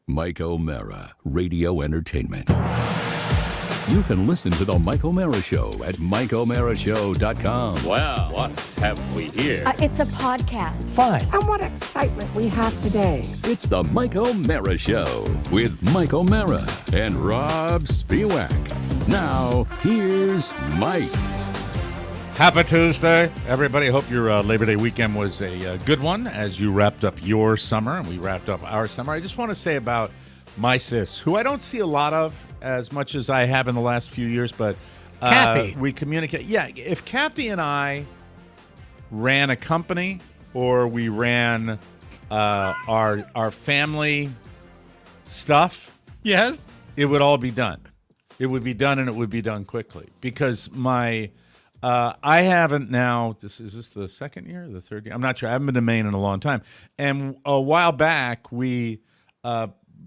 Mike O'Mara, Radio Entertainment. You can listen to The Mike O'Mara Show at MikeO'MaraShow.com. Well, what have we here? It's a podcast. Fine. And what excitement we have today. It's The Mike O'Mara Show with Mike O'Mara and Rob Spiewak. Now, here's Mike. Happy Tuesday, everybody. Hope your Labor Day weekend was a good one as you wrapped up your summer and we wrapped up our summer. I just want to say about my sis, who I don't see a lot of as much as I have in the last few years, but Kathy. We communicate. Yeah, if Kathy and I ran a company or we ran our family stuff, Yes. it would all be done. It would be done, and it would be done quickly because my. I haven't now. Is this the second year or the third year? I'm not sure. I haven't been to Maine in a long time. And a while back, we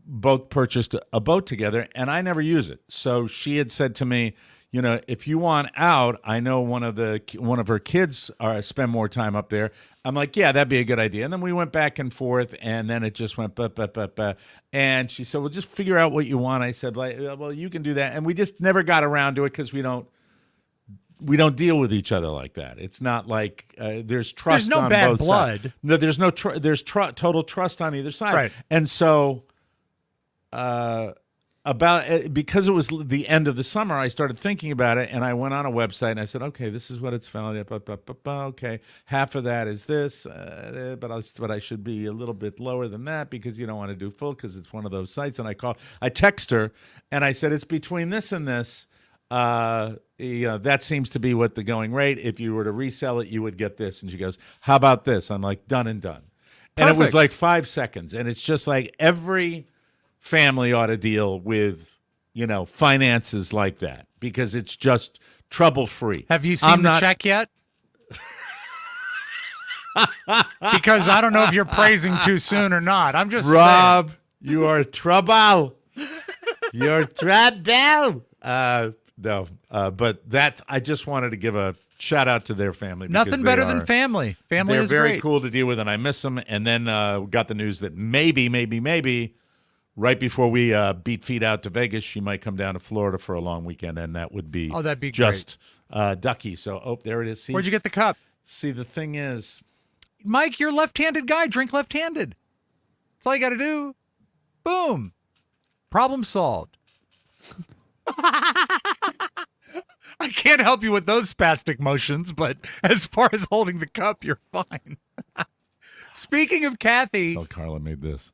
both purchased a boat together, and I never use it. So she had said to me, you know, if you want out, I know one of her kids spend more time up there. I'm like, yeah, that'd be a good idea. And then we went back and forth, and then it just went, and she said, well, just figure out what you want. I said, like, well, you can do that. And we just never got around to it because we don't deal with each other like that. It's not like there's trust. There's no on bad both blood. sides. No, there's no there's total trust on either side. Right. And so, because it was the end of the summer, I started thinking about it, and I went on a website and I said, okay, this is what it's found. Okay, half of that is this, but I should be a little bit lower than that because you don't want to do full because it's one of those sites. And I text her and I said, it's between this and this. That seems to be what the going rate. If you were to resell it, you would get this. And she goes, how about this? I'm like, done and done. And it was like 5 seconds. And it's just like every family ought to deal with, finances like that because it's just trouble-free. Have you seen the check yet? Because I don't know if you're praising too soon or not. I'm just Rob, you are trouble. You're trouble. No, but I just wanted to give a shout out to their family. Nothing better than family. Family is very great. cool to deal with, and I miss them. And then we got the news that maybe, right before we beat feet out to Vegas, she might come down to Florida for a long weekend, and that would be that'd be just ducky. So, there it is. See, Where'd you get the cup? See, the thing is, Mike, you're a left-handed guy. Drink left-handed. That's all you got to do. Boom. Problem solved. I can't help you with those spastic motions, but as far as holding the cup, you're fine. Speaking of Kathy. tell Carla made this.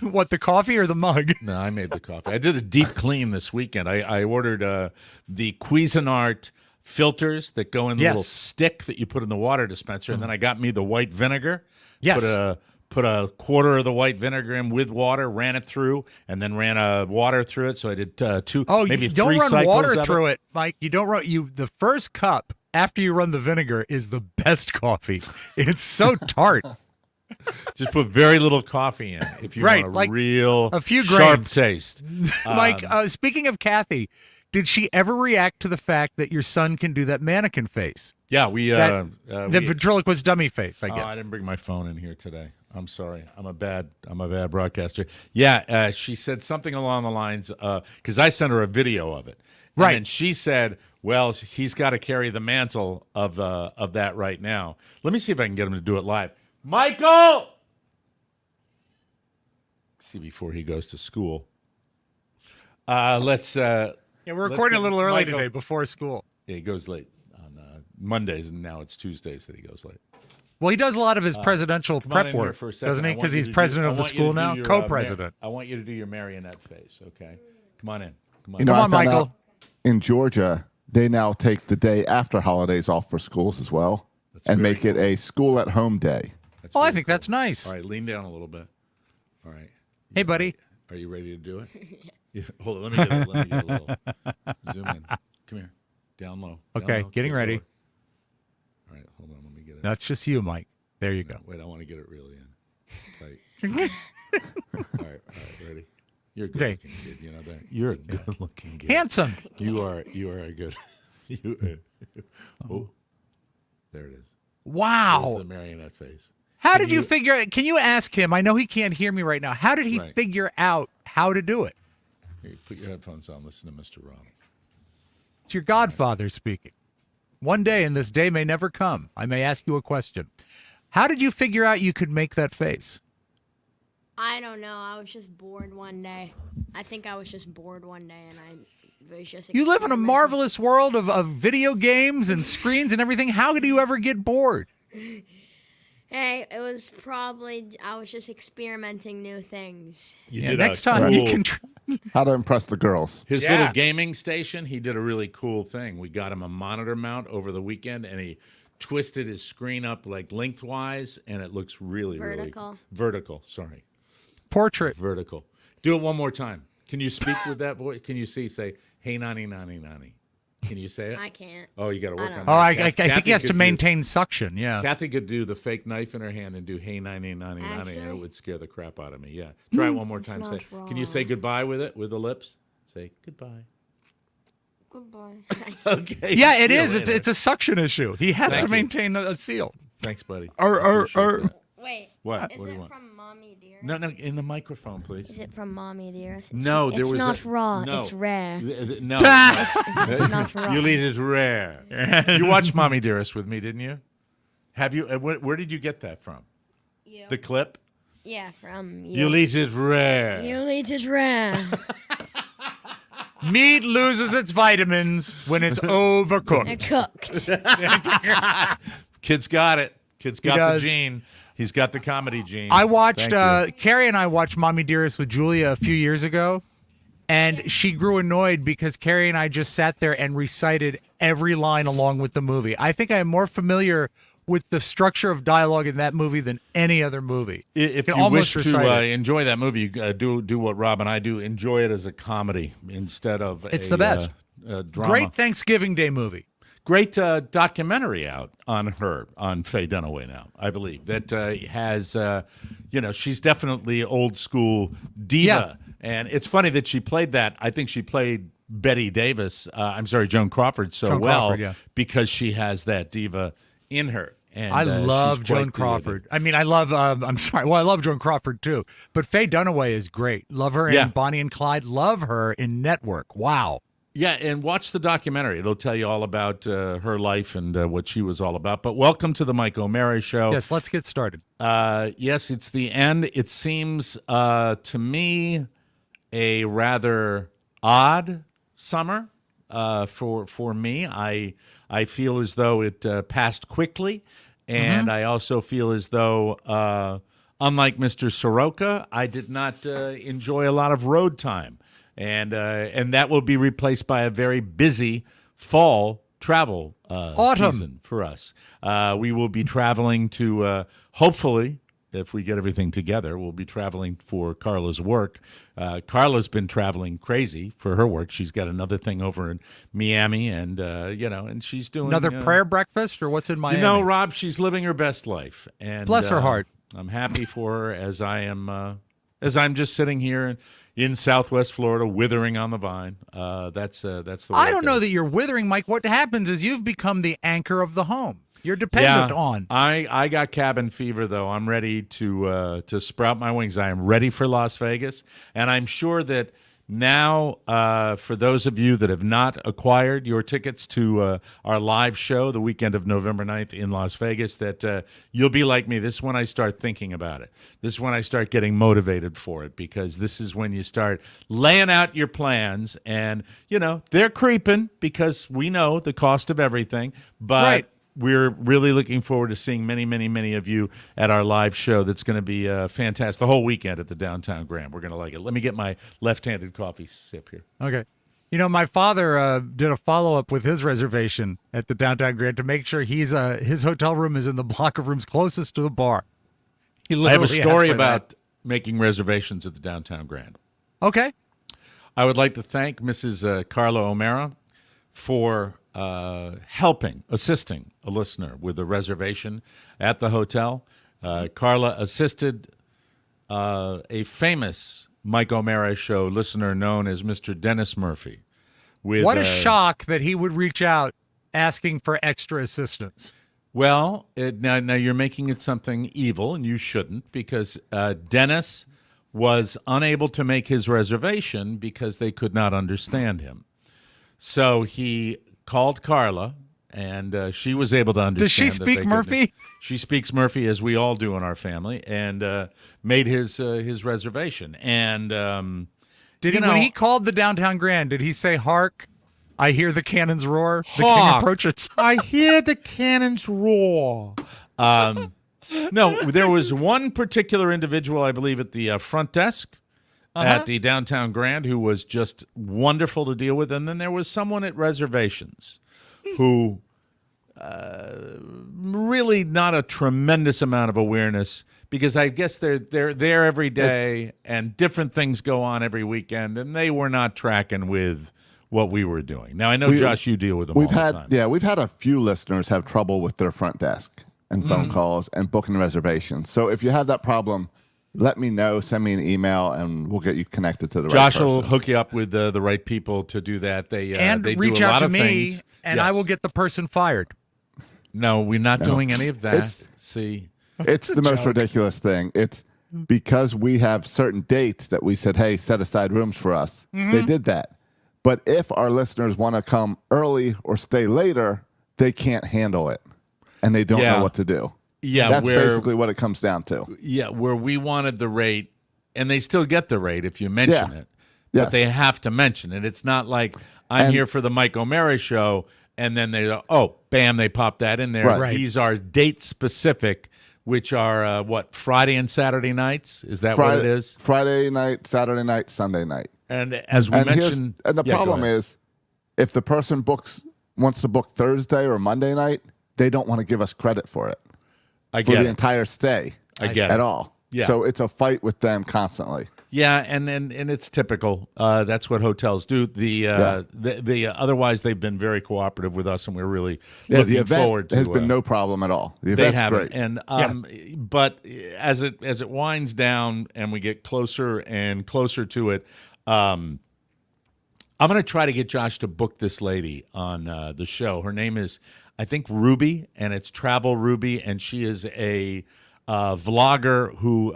What, the coffee or the mug? No, I made the coffee. I did a deep clean this weekend. I ordered the Cuisinart filters that go in the little stick that you put in the water dispenser, and then I got me the white vinegar. Yes. Put a quarter of the white vinegar in with water, ran it through, and then ran water through it. So I did maybe you don't three run cycles water of through it, Mike. You don't run. The first cup after you run the vinegar is the best coffee. It's so tart. Just put very little coffee in if you want a few sharp grains. taste. Mike, speaking of Kathy, did she ever react to the fact that your son can do that mannequin face? Yeah, the ventriloquist dummy face, I guess. I didn't bring my phone in here today. I'm sorry. I'm a bad broadcaster. Yeah, she said something along the lines because I sent her a video of it. Right. And she said, well, he's got to carry the mantle of that right now. Let me see if I can get him to do it live. Michael! See, before he goes to school. Let's... we're recording a little early today before school. Yeah, he goes late on Mondays, and now it's Tuesdays that he goes late. Well, he does a lot of his presidential prep work, doesn't he? Because he's president of the school now, co-president. I want you to do your marionette face, okay? Come on in. Come on, Michael. In Georgia, they now take the day after holidays off for schools as well and make it a school-at-home day. I think that's nice. All right, lean down a little bit. All right. Hey, buddy. Are you ready to do it? Yeah. Hold on. Let me get a little zoom in. Come here. Down low. Okay, getting ready. Lower. All right, hold on. Let me get it. That's just you, Mike. There you go. Wait, I want to get it really in. Tight. All right, ready? You're a good-looking kid. You know that. You're a good-looking kid. Handsome. You are a good. Oh, there it is. Wow. This is the marionette face. How did you figure out? Can you ask him? I know he can't hear me right now. How did he Right. figure out how to do it? Here, put your headphones on. Listen to Mr. Rob. It's your godfather speaking. One day, and this day may never come, I may ask you a question. How did you figure out you could make that face? I don't know. I was just bored one day. I think I was just bored one day, and I was just. You live in a experimenting. marvelous world of video games and screens and everything. How do you ever get bored? Hey, it was probably I was just experimenting new things. You Yeah, did next a time you cool- can. How to impress the girls. His Yeah. little gaming station, he did a really cool thing. We got him a monitor mount over the weekend, and he twisted his screen up like lengthwise, and it looks really, Vertical. really vertical. Sorry, Portrait. vertical. Do it one more time. Can you speak with that voice? Can you say, "Hey, nani, nani, nani"? Can you say it? I can't. Oh, you got to work don't on know. that. Oh, I think Kathy he has to could do- maintain suction. Yeah. Kathy could do the fake knife in her hand and do "Hey, nani, nani, nani," and it Actually? would scare the crap out of me. Yeah, try it one more time. not Say, can you say goodbye with it with the lips? Say goodbye. Goodbye. Okay. Yeah, it see you is. later. It's a suction issue. He has Thank to you. maintain a seal. Thanks, buddy. Or- I appreciate that. Wait. What? Is What do you it want? from Mommy Dearest? No, in the microphone, please. Is it from Mommy Dearest? No, there it's was not a- raw. no. It's rare. No, It's not raw. you eat it rare. You watched Mommy Dearest with me, didn't you? Have you? Where did you get that from? You. The clip? Yeah, from You eat it rare. You eat it rare. Meat loses its vitamins when it's overcooked. Cooked. Kid's got it. Kid's got the does. gene. He's got the comedy gene. I watched, Thank you. Carrie and I watched Mommy Dearest with Julia a few years ago, and she grew annoyed because Carrie and I just sat there and recited every line along with the movie. I think I am more familiar with the structure of dialogue in that movie than any other movie. If can you almost wish to recite it. enjoy that movie, do what Rob and I do. Enjoy it as a comedy instead of It's a, the best. Drama. Great Thanksgiving Day movie. Great documentary out on her on Faye Dunaway now, I believe, that has, she's definitely old school diva. Yeah. And it's funny that she played that. I think she played Joan Crawford so Joan well Crawford, yeah. because she has that diva in her. And I she's love quite Joan good. Crawford. I mean, I love, I love Joan Crawford too. But Faye Dunaway is great. Love her Yeah. in Bonnie and Clyde. Love her in Network. Wow. Yeah, and watch the documentary. It'll tell you all about her life and what she was all about. But welcome to the Mike O'Mara Show. Yes, let's get started. Yes, it's the end. It seems to me a rather odd summer for me. I feel as though it passed quickly, and I also feel as though, unlike Mr. Soroka, I did not enjoy a lot of road time. And that will be replaced by a very busy fall travel Autumn. season for us. We will be traveling to, hopefully, if we get everything together, we'll be traveling for Carla's work. Carla's been traveling crazy for her work. She's got another thing over in Miami, and and she's doing Another prayer breakfast, or what's in Miami? Rob, she's living her best life, and Bless her heart. I'm happy for her as I'm just sitting here in Southwest Florida, withering on the vine. That's the way I it don't know goes. that you're withering, Mike. What happens is you've become the anchor of the home. You're dependent on. I got cabin fever though. I'm ready to sprout my wings. I am ready for Las Vegas, and I'm sure that now, for those of you that have not acquired your tickets to our live show the weekend of November 9th in Las Vegas, that you'll be like me. This is when I start thinking about it. This is when I start getting motivated for it, because this is when you start laying out your plans, and they're creeping because we know the cost of everything, but. Right. We're really looking forward to seeing many, many, many of you at our live show. That's going to be fantastic. The whole weekend at the Downtown Grand. We're going to like it. Let me get my left-handed coffee sip here. Okay. My father did a follow-up with his reservation at the Downtown Grand to make sure his hotel room is in the block of rooms closest to the bar. He I have a literally story asked for that. about making reservations at the Downtown Grand. Okay. I would like to thank Mrs. Carla O'Mara for assisting a listener with a reservation at the hotel. Carla assisted a famous Mike O'Mara Show listener known as Mr. Dennis Murphy. With What a shock that he would reach out asking for extra assistance. Well, now you're making it something evil, and you shouldn't, because Dennis was unable to make his reservation because they could not understand him. So he called Carla, and she was able to understand. Does she that speak they Murphy? She speaks Murphy, as we all do in our family, and made his reservation. And when he called the Downtown Grand, did he say, "Hark, I hear the cannons roar, the king Hark, approaches"? I hear the cannons roar. No, there was one particular individual, I believe, at the front desk at the Downtown Grand who was just wonderful to deal with. And then there was someone at reservations who really not a tremendous amount of awareness, because I guess they're there every day and different things go on every weekend, and they were not tracking with what we were doing. Now, I know, Josh, you deal with them all the time. Yeah, we've had a few listeners have trouble with their front desk and phone calls and booking reservations. So if you have that problem, let me know. Send me an email, and we'll get you connected to the right Josh person. will hook you up with the right people to do that. They Reach do a out lot to of me, things. and Yes. I will get the person fired. No, we're not doing any of that. It's- See, It's the most ridiculous thing. It's because we have certain dates that we said, hey, set aside rooms for us. They did that. But if our listeners want to come early or stay later, they can't handle it, and they don't Yeah. know what to do. Yeah, That's where- basically what it comes down to. where we wanted the rate, and they still get the rate if you mention Yeah. it, Yes. but they have to mention it. It's not like I'm And- here for the Mike O'Mara show, and then they go, oh, bam, they pop that in there. Right. These are date specific, which are Friday and Saturday nights? Is that what it is? Friday night, Saturday night, Sunday night. And as we mentioned, and the Yeah, go problem ahead. is, if the person wants to book Thursday or Monday night, they don't want to give us credit for it I for get the it. entire stay. I get at it. all. Yeah. So it's a fight with them constantly. Yeah, and it's typical. That's what hotels do. The otherwise they've been very cooperative with us, and we're really Yeah, looking the event forward to. has been no problem at all. The They event's haven't, great. and but as it winds down and we get closer and closer to it, I'm going to try to get Josh to book this lady on the show. Her name is, I think, Ruby, and it's Travel Ruby, and she is a vlogger who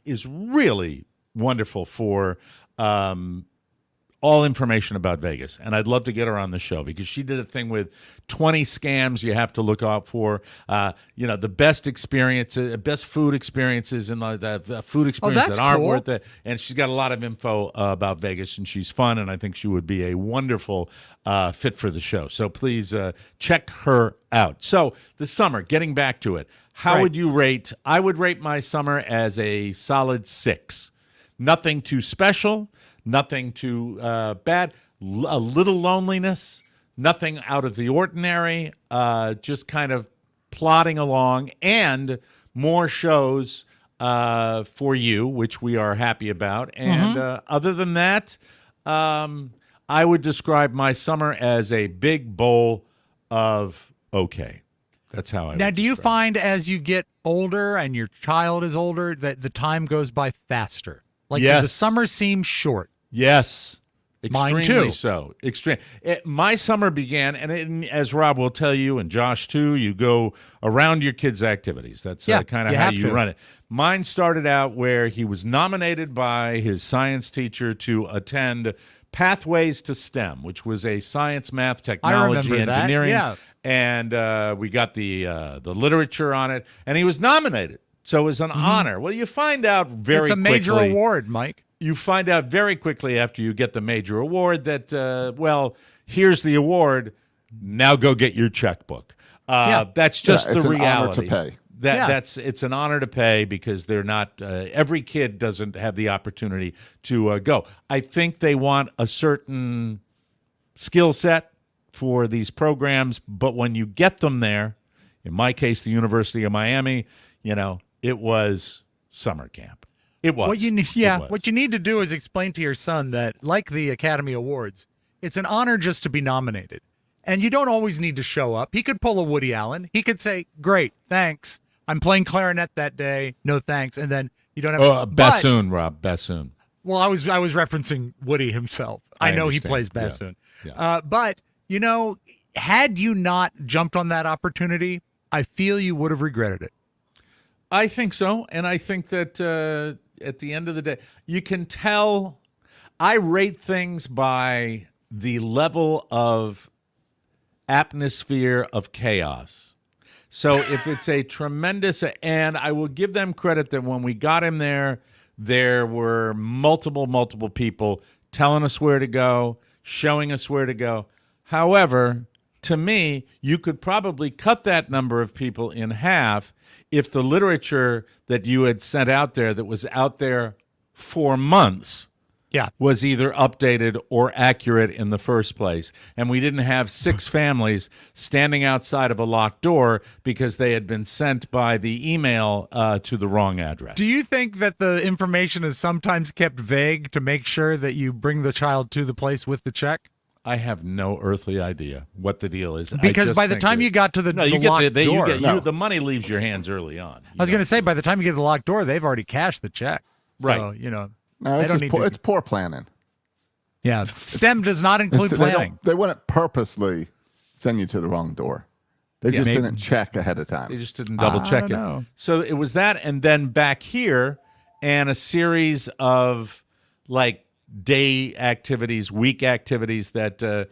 is really wonderful for all information about Vegas. And I'd love to get her on the show because she did a thing with 20 scams you have to look out for. The best experiences, best food experiences, and the food experiences that's that aren't cool. worth it. And she's got a lot of info about Vegas, and she's fun, and I think she would be a wonderful fit for the show. So please check her out. So the summer, getting back to it, how Right. would you rate? I would rate my summer as a solid 6. Nothing too special, nothing too bad, a little loneliness, nothing out of the ordinary, just kind of plodding along, and more shows for you, which we are happy about. And other than that, I would describe my summer as a big bowl of okay. That's how I Now, would do you describe it. find as you get older and your child is older that the time goes by faster? Like, Yes. the summer seems short. Yes. Mine Extremely too. so. Extreme. My summer began, and as Rob will tell you, and Josh too, you go around your kids' activities. That's Yeah, kind of you how have you to. run it. Mine started out where he was nominated by his science teacher to attend Pathways to STEM, which was a science, math, technology, remember that, engineering, yeah. and we got the literature on it, and he was nominated. So it was an honor. Well, you find out very It's a major quickly- award, Mike. You find out very quickly after you get the major award that, here's the award. Now go get your checkbook. Yeah. That's just Yeah, it's the an honor reality. to pay. Yeah. It's an honor to pay because they're not. Every kid doesn't have the opportunity to go. I think they want a certain skill set for these programs, but when you get them there, in my case, the University of Miami, it was summer camp. It was. What you need, It was. what you need to do is explain to your son that, like the Academy Awards, it's an honor just to be nominated, and you don't always need to show up. He could pull a Woody Allen. He could say, "Great, thanks. I'm playing clarinet that day. No thanks," and then you don't have. But- Bassoon, Rob. Bassoon. Well, I was referencing Woody himself. I know he understand. plays Yeah. bassoon. Yeah. But had you not jumped on that opportunity, I feel you would have regretted it. I think so. And I think that at the end of the day, you can tell. I rate things by the level of atmosphere of chaos. So if it's a tremendous, and I will give them credit that when we got him there were multiple people telling us where to go, showing us where to go. However, to me, you could probably cut that number of people in half if the literature that you had sent out there that was out there for months was either updated or accurate in the first place. And we didn't have 6 families standing outside of a locked door because they had been sent by the email to the wrong address. Do you think that the information is sometimes kept vague to make sure that you bring the child to the place with the check? I have no earthly idea what the deal is. Because by the time you got to the locked door... the money leaves your hands early on. I was going to say, by the time you get to the locked door, they've already cashed the check. Right. So, you know... No, it's poor planning. Yeah, STEM does not include planning. They wouldn't purposely send you to the wrong door. They just didn't check ahead of time. They just didn't double check it. Know. So it was that, and then back here, and a series of like day activities, week activities that,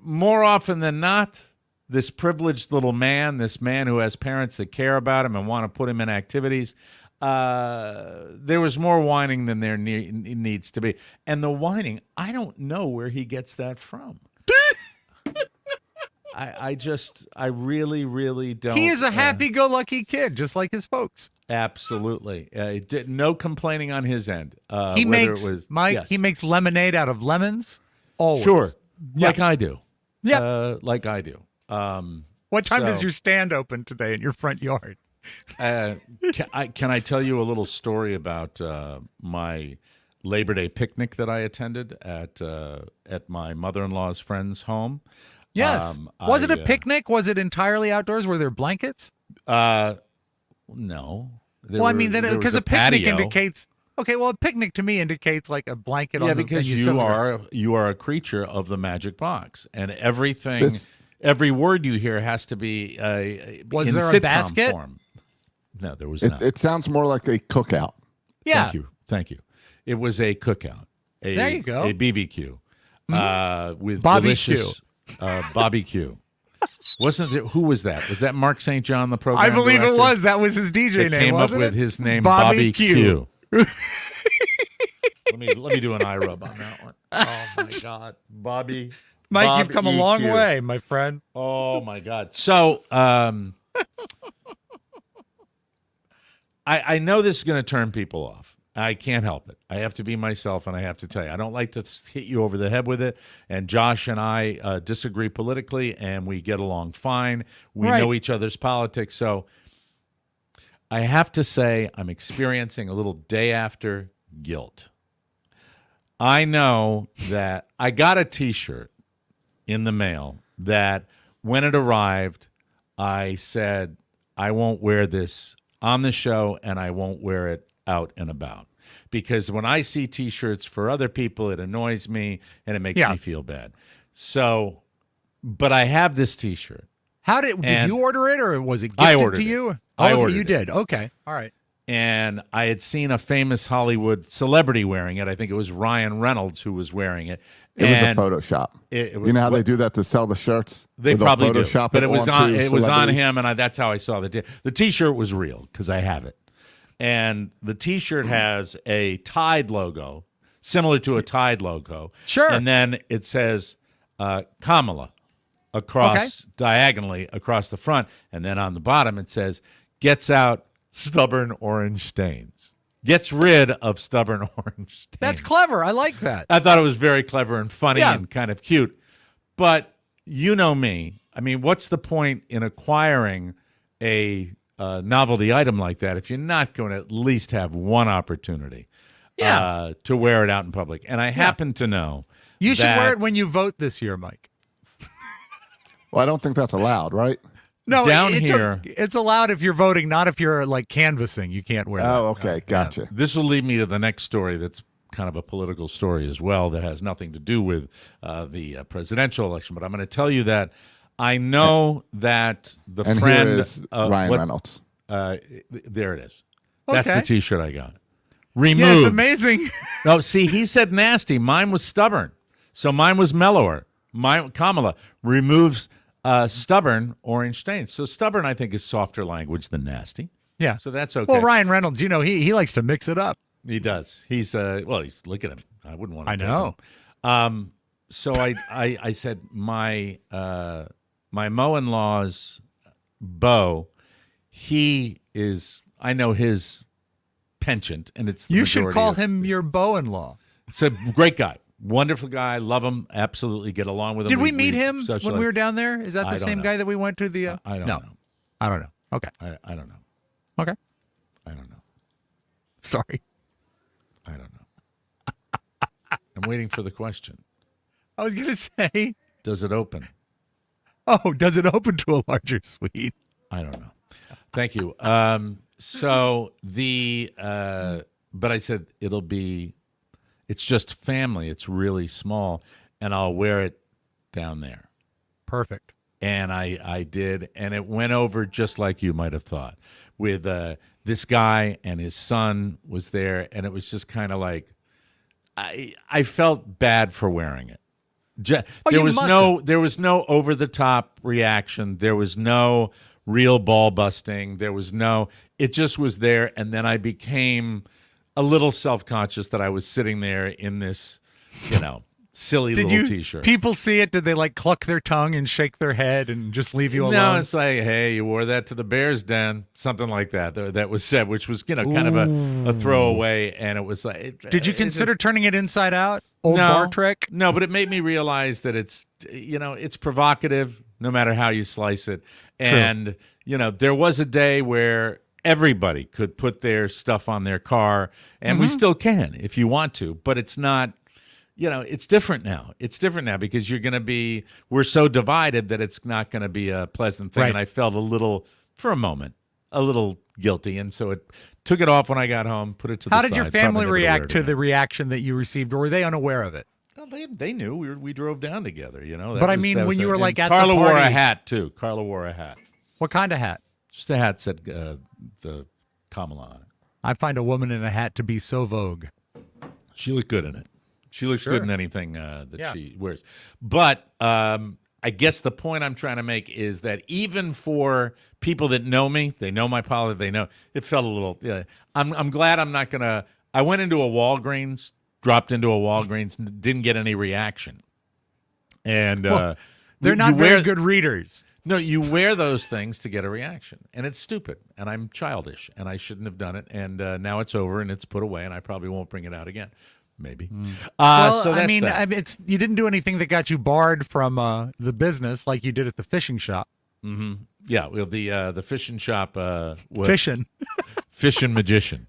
more often than not, this privileged little man, this man who has parents that care about him and want to put him in activities, there was more whining than there needs to be. And the whining, I don't know where he gets that from. I really don't. He is a happy-go-lucky kid, just like his folks. Absolutely. No complaining on his end. He makes lemonade out of lemons. Always. Sure. Like I do. Yeah. Like I do. What time does your stand open today in your front yard? Can I tell you a little story about my Labor Day picnic that I attended at my mother-in-law's friend's home? Yes. Was it a picnic? Was it entirely outdoors? Were there blankets? No. Because a picnic indicates. Okay, well, a picnic to me indicates like a blanket. Yeah, because you are a creature of the magic box, and everything, every word you hear has to be was in there sitcom a basket? Form. No, there was not. It sounds more like a cookout. Yeah. Thank you. It was a cookout. There you go. A BBQ with Bobby delicious Bobby Q. Wasn't there? Who was that? Was that Mark St. John, the program I believe director? it was. That was his DJ name. Came wasn't up with it? his name, Bobby Q. Let me do an eye rub on that one. Oh my God, Bobby. Mike, you've come a long way, my friend. Oh my God. So, I know this is going to turn people off. I can't help it. I have to be myself, and I have to tell you, I don't like to hit you over the head with it. And Josh and I disagree politically, and we get along fine. We know each other's politics. So I have to say I'm experiencing a little day after guilt. I know that I got a T-shirt in the mail that when it arrived, I said, I won't wear this on the show, and I won't wear it out and about. Because when I see T-shirts for other people, it annoys me, and it makes me feel bad. So, but I have this T-shirt. Did you order it, or was it gifted to you? I ordered you it. did. Okay. All right. And I had seen a famous Hollywood celebrity wearing it. I think it was Ryan Reynolds who was wearing it. It was a Photoshop. You know how they do that to sell the shirts? They probably do. But it was on him, and that's how I saw the T-shirt was real because I have it. And the T-shirt has a Tide logo, similar to a Tide logo. Sure. And then it says Kamala diagonally across the front. And then on the bottom it says, gets out stubborn orange stains. Gets rid of stubborn orange stains. That's clever. I like that. I thought it was very clever and funny and kind of cute. But you know me. I mean, what's the point in acquiring a novelty item like that if you're not going to at least have one opportunity to wear it out in public? And I happen to know you should wear it when you vote this year, Mike. Well, I don't think that's allowed, right? No, down here it's allowed if you're voting, not if you're like canvassing. You can't wear that. Oh, okay, gotcha. This will lead me to the next story that's kind of a political story as well that has nothing to do with the presidential election. But I'm going to tell you that I know that the And friend here is Ryan what- Reynolds. there it is. That's the Okay. T-shirt I got. Removes. Yeah, it's amazing. No, see, he said nasty. Mine was stubborn, so mine was mellower. Kamala removes stubborn orange stains. So stubborn, I think, is softer language than nasty. Yeah. So that's okay. Well, Ryan Reynolds, he likes to mix it up. He does. He's look at him. I wouldn't want to. I know. So I said my mo-in-law's beau, I know his penchant, and it's the You should majority call of- him your beau-in-law. It's a great guy, wonderful guy, love him, absolutely get along with him. Did we meet him when socialize. we were down there? Is that I the don't same know. guy that we went to the? I don't no, know. I don't know. Okay. I don't know. Okay. I don't know. Sorry. I don't know. I'm waiting for the question. I was gonna say. Does it open? Oh, does it open to a larger suite? I don't know. Thank you. So but I said it's just family. It's really small, and I'll wear it down there. Perfect. And I did, and it went over just like you might have thought. With this guy and his son was there, and it was just kind of like I felt bad for wearing it. There you was mustn't. there was no over the top reaction. There was no real ball busting. There was no. It just was there, and then I became a little self conscious that I was sitting there in this, silly Did little you? T-shirt. People see it? Did they like cluck their tongue and shake their head and just leave you alone? No, it's like, hey, you wore that to the Bears den, something like that. That was said, which was kind of a throwaway, and it was like. Did you consider turning it inside out? Old no, bar trick? No, but it made me realize that it's provocative, no matter how you slice it, and there was a day where everybody could put their stuff on their car, and we still can if you want to, but it's not. It's different now. It's different now because we're so divided that it's not going to be a pleasant thing. Right. And I felt for a moment, a little guilty. And so took it off when I got home, put it to the How side. did your Probably family never wear react it to again. the reaction that you received, or were they unaware of it? Well, they knew. We drove down together, That But I was- mean, that was when you it. were, like, And at the Carla wore a party- hat, too. Carla wore a hat. What kind of hat? Just a hat said the Kamala on it. I find a woman in a hat to be so vogue. She looked good in it. She looks Sure. good in anything that Yeah. she wears. But I guess the point I'm trying to make is that even for people that know me, they know my politics, they know it felt a little. I'm glad I'm not gonna. I went into a Walgreens, dropped into a Walgreens, didn't get any reaction. And Well, They're not very good readers. No, you wear those things to get a reaction, and it's stupid, and I'm childish, and I shouldn't have done it. And now it's over, and it's put away, and I probably won't bring it out again. Maybe. Well, So that's I mean, that. you didn't do anything that got you barred from the business like you did at the fishing shop. Yeah, well, the fishing shop, Fishing. fishing magician.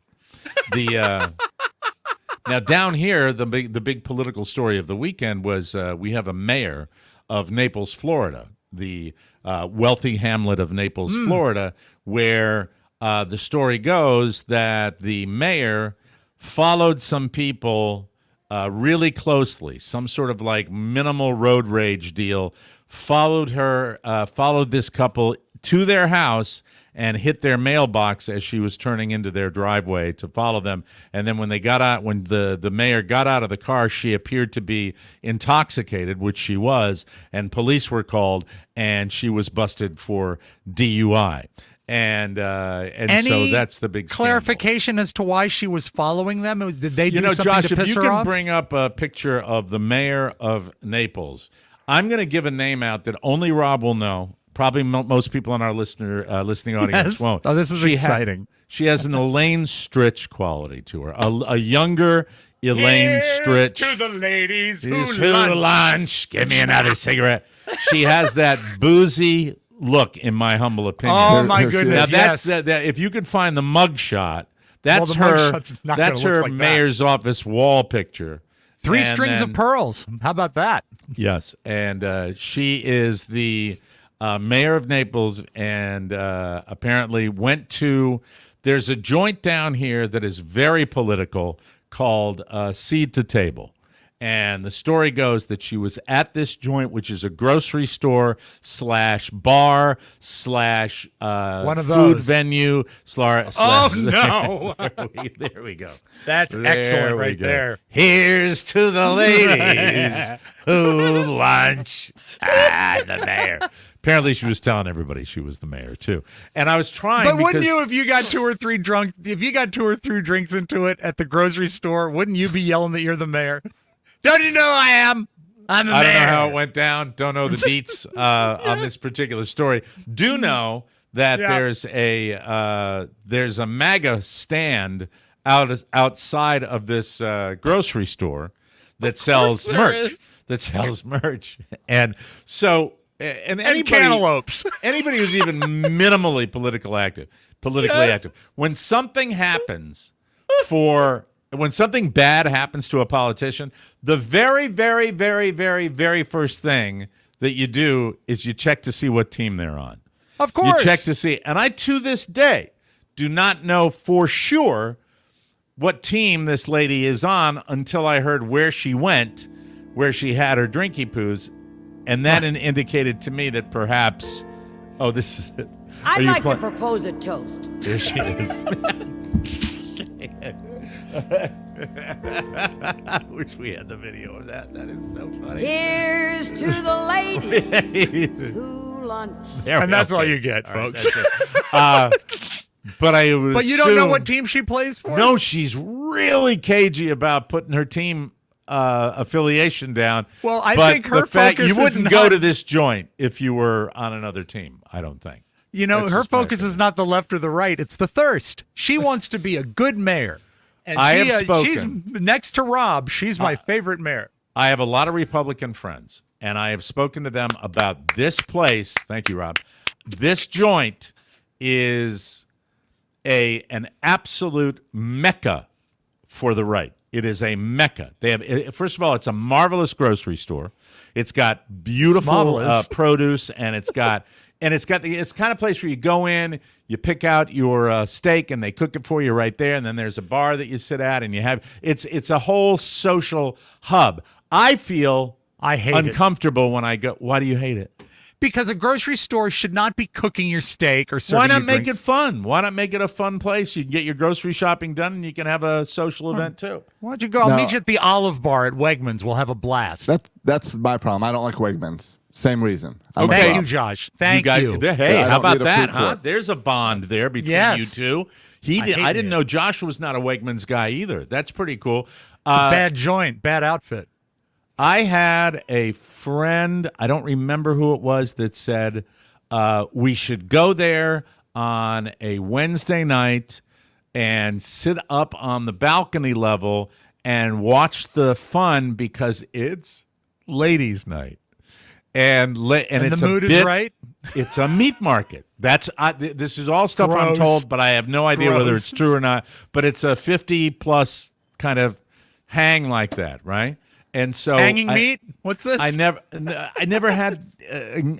Now down here, the big political story of the weekend was we have a mayor of Naples, Florida, the wealthy hamlet of Naples, Florida, where the story goes that the mayor followed some people really closely, some sort of like minimal road rage deal, followed this couple to their house and hit their mailbox as she was turning into their driveway to follow them. And then when the mayor got out of the car, she appeared to be intoxicated, which she was, and police were called, and she was busted for DUI. And so that's the big scandal. Clarification as to why she was following them? Did they do something Josh, to if piss you her can off? bring up a picture of the mayor of Naples, I'm going to give a name out that only Rob will know. Probably most people in our listening audience Yes. won't. Oh, this is exciting. She has an Elaine Stritch quality to her, a younger Elaine Stritch. to the ladies Here's who lunch. Give me another cigarette. She has that boozy look, in my humble opinion. Oh, my Here she is. goodness, Now yes. that if you could find the mug shot, that's the her. mugshot's not That's gonna her look like that. mayor's office wall picture. Three And strings then- of pearls. How about that? Yes, and she is the mayor of Naples, and apparently went to. There's a joint down here that is very political called Seed to Table, And the story goes that she was at this joint, which is a grocery store / bar / One of food those. venue Oh, no. there we go. That's excellent we right go. there. Here's to the ladies who lunch. The mayor. Apparently, she was telling everybody she was the mayor too. And I was trying. But wouldn't because- you, if you got 2 or 3 drinks into it at the grocery store, wouldn't you be yelling that you're the mayor? Don't you know I am? I'm a mayor. I don't know how it went down. Don't know the deets on this particular story. Do know that there's a MAGA stand outside of this grocery store that sells merch. And so and anybody, cantaloupes. anybody who's even minimally politically active. When something happens when something bad happens to a politician, the very, very, very, very, very first thing that you do is you check to see what team they're on. Of course. You check to see. And I, to this day, do not know for sure what team this lady is on until I heard where she went, where she had her drinky poos, and that indicated to me that perhaps, this is it. I'd like to propose a toast. There she is. I wish we had the video of that. That is so funny. Here's to the ladies who lunch. And that's all you get, folks. But I would But you don't know what team she plays for? No, she's really cagey about putting her team affiliation down. Well, I but think her the fact focus you wouldn't is go not- to this joint if you were on another team. I don't think. You know, That's her just my focus is not the left or the right. It's the thirst. She wants to be a good mayor. And I have spoken. She's next to Rob. She's my favorite mayor. I have a lot of Republican friends, and I have spoken to them about this place. Thank you, Rob. This joint is an absolute mecca for the right. It is a mecca. They have, first of all, it's a marvelous grocery store. It's got beautiful produce, and it's got it's kind of place where you go in, you pick out your steak, and they cook it for you right there. And then there's a bar that you sit at, and you have it's a whole social hub. I feel hate uncomfortable when I go. Why do you hate it? Because a grocery store should not be cooking your steak or serving Why not you make drinks. it fun? Why not make it a fun place? You can get your grocery shopping done, and you can have a social event too. Why don't you go? I'll meet you at the Olive Bar at Wegmans. We'll have a blast. That's my problem. I don't like Wegmans. Same reason. Thank you, Josh. Thank you. Hey, I how don't about need a that, food huh? court. There's a bond there between Yes. you two. I didn't know Josh was not a Wegmans guy either. That's pretty cool. Bad joint, bad outfit. I had a friend, I don't remember who it was, that said we should go there on a Wednesday night and sit up on the balcony level and watch the fun because it's ladies' night. And it's the mood a is bit, right? It's a meat market. This is all stuff I'm Gross. told, but I have no idea whether Gross. it's true or not. But it's a 50+ kind of hang like that, right? And so Hanging meat? What's this? I never had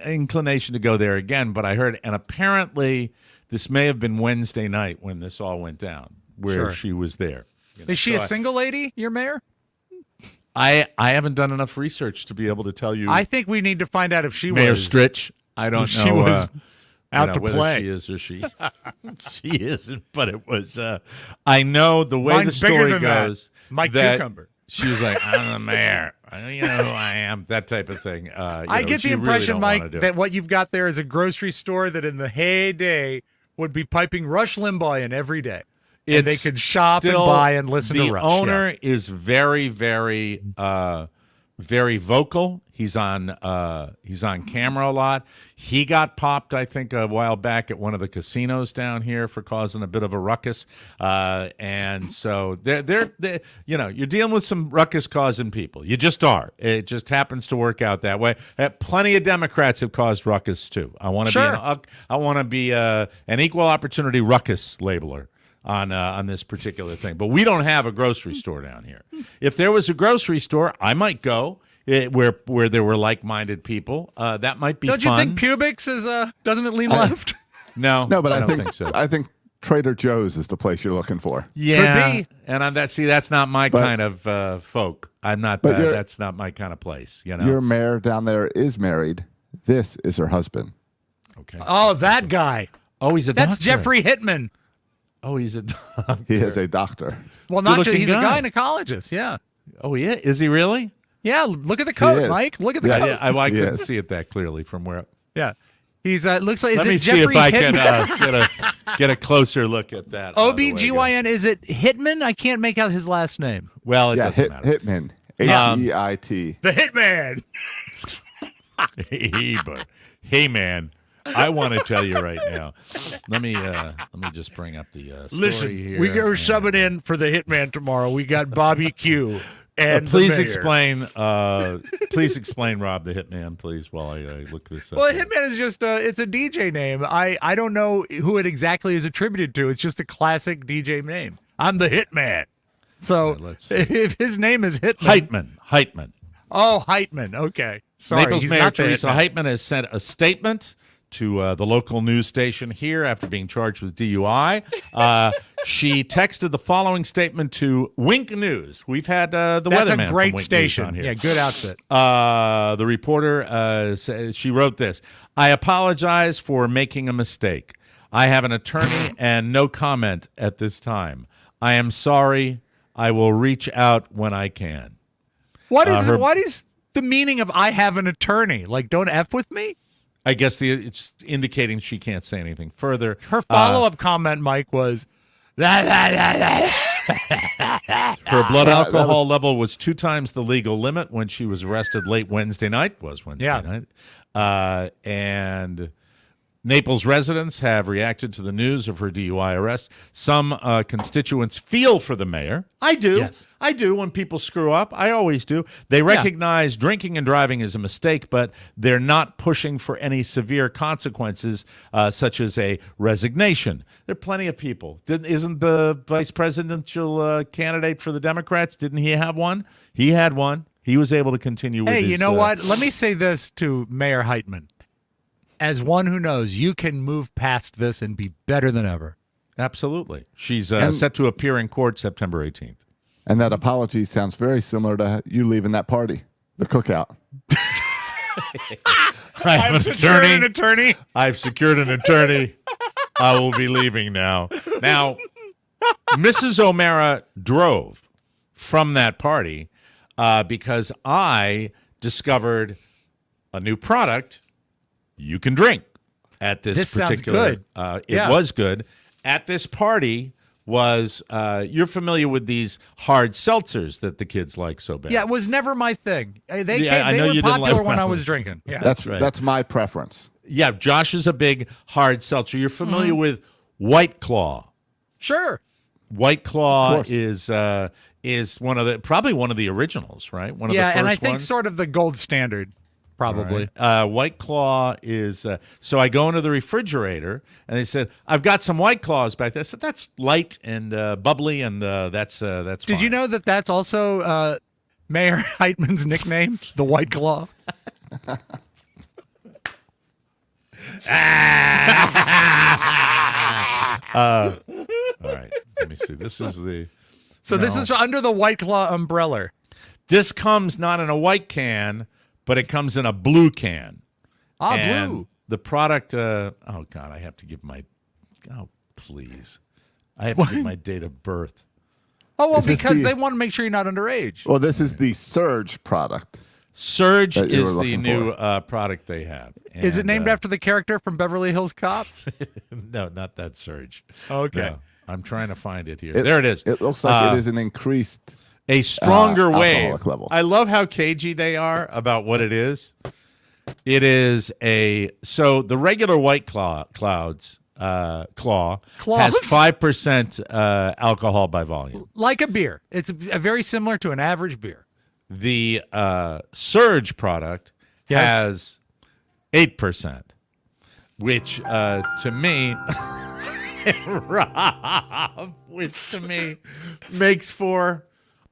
inclination to go there again, but I heard, and apparently this may have been Wednesday night when this all went down, where Sure. she was there. You know, Is she so a single lady, your mayor? I haven't done enough research to be able to tell you. I think we need to find out if she Mayor was Stritch. I don't know. she was out to whether play. she is or she she isn't, but it was. I know the way Mine's the bigger story than that. goes. Mike that Cucumber. She was like, "I'm the mayor. You know who I am." That type of thing. I get the she really impression, don't wanna Mike, do it. that what you've got there is a grocery store that in the heyday would be piping Rush Limbaugh in every day. And they It's could shop and still- buy and listen to Rush. The owner is very, very, very vocal. He's on camera a lot. He got popped, I think, a while back at one of the casinos down here for causing a bit of a ruckus. And so they're you're dealing with some ruckus causing people. You just are. It just happens to work out that way. Plenty of Democrats have caused ruckus too. I want to Sure. be an equal opportunity ruckus labeler on this particular thing. But we don't have a grocery store down here. If there was a grocery store, I might go where there were like-minded people. That might be Don't fun. you think Pubix is doesn't it lean left? No, No, but I don't think so. I think Trader Joe's is the place you're looking for. Yeah, Could be. and that's not my But- kind of folk. I'm not. But you're- That's not my kind of place. You know. Your mayor down there is married. This is her husband. Okay. Oh, that guy. Oh, he's a That's doctor. Jeffrey Hitman. Oh, he's a doctor. He is a doctor. Well, not just, Good-looking he's guy. a gynecologist. Yeah. Oh, yeah. Is he really? Yeah. Look at the coat, is. Mike. Look at the Yeah. coat. Yeah, I couldn't Yes. see it that clearly from where. Yeah. He's looks like. Is Let it me see Jeffrey if I Hitman? can get a closer look at that. by the way. OBGYN. Is it Hitman? I can't make out his last name. Well, it Yeah, doesn't matter. Hitman. Yeah. H-E-I-T. The Hitman. Hey, man, I want to tell you right now. Let me just bring up the story Listen, here. we are and- subbing in for the Hitman tomorrow. We got Bobby Q. And the please mayor. explain. Please explain, Rob the Hitman, please, while I look this up. Well, Hitman is just it's a DJ name. I don't know who it exactly is attributed to. It's just a classic DJ name. I'm the Hitman. So right, let's see. if his name is Hitman. Heitman. Oh, Heitman. Okay. Sorry. Naples he's Mayor not the Teresa Hitman. Heitman has sent a statement to the local news station here after being charged with DUI. She texted the following statement to Wink News. We've had the That's weatherman a great from Wink station. News on here. Yeah, good outfit. The reporter she wrote this. I apologize for making a mistake. I have an attorney and no comment at this time. I am sorry. I will reach out when I can. What is her- what is the meaning of I have an attorney? Like, don't F with me? I guess it's indicating she can't say anything further. Her follow-up comment, Mike, was Her blood alcohol level was 2 times the legal limit when she was arrested late Wednesday night. And Naples residents have reacted to the news of her DUI arrest. Some constituents feel for the mayor. I do. Yes. I do when people screw up. I always do. They recognize drinking and driving is a mistake, but they're not pushing for any severe consequences, such as a resignation. There are plenty of people. Isn't the vice presidential candidate for the Democrats, didn't he have one? He had one. He was able to continue with hey, his... you know what? Let me say this to Mayor Heitman. As one who knows, you can move past this and be better than ever. Absolutely. She's set to appear in court September 18th. And that apology sounds very similar to you leaving that party, the cookout. I have an attorney. An attorney. I've secured an attorney. I will be leaving now. Now, Mrs. O'Mara drove from that party because I discovered a new product you can drink at this sounds particular. good. It was good. At this party was, you're familiar with these hard seltzers that the kids like so bad. Yeah, it was never my thing. They I know were you didn't like popular when that I one. was drinking. Yeah. That's my preference. Yeah, Josh is a big hard seltzer. You're familiar with White Claw. Sure. White Claw Of course. is probably one of the originals, right? One of the Yeah, first and I think ones. sort of the gold standard, probably. White Claw is so I go into the refrigerator and they said, I've got some White Claws back there. I said, that's light and bubbly and that's Did fine. you know that that's also Mayor Heitman's nickname, the White Claw? All right, let me see. This is the This is under the White Claw umbrella. this comes not in a white can, but it comes in a blue can. And Blue. The product, oh God, I have to give my, oh please. I have to give my date of birth. Oh, well, Is this because the- they want to make sure you're not underage. Well, this is the Surge product. Surge That you were is the looking new product they have. Is it And, named after the character from Beverly Hills Cop? No, not that Surge. Okay. No, I'm trying to find it here. There it is. It looks like it is an increased. A stronger wave. alcoholic level. I love how cagey they are about what it is. It is so the regular White Claw has Claws? 5% alcohol by volume. Like a beer. It's very similar to an average beer. The Surge product Yes. has 8%, which to me, Rob, which to me makes for,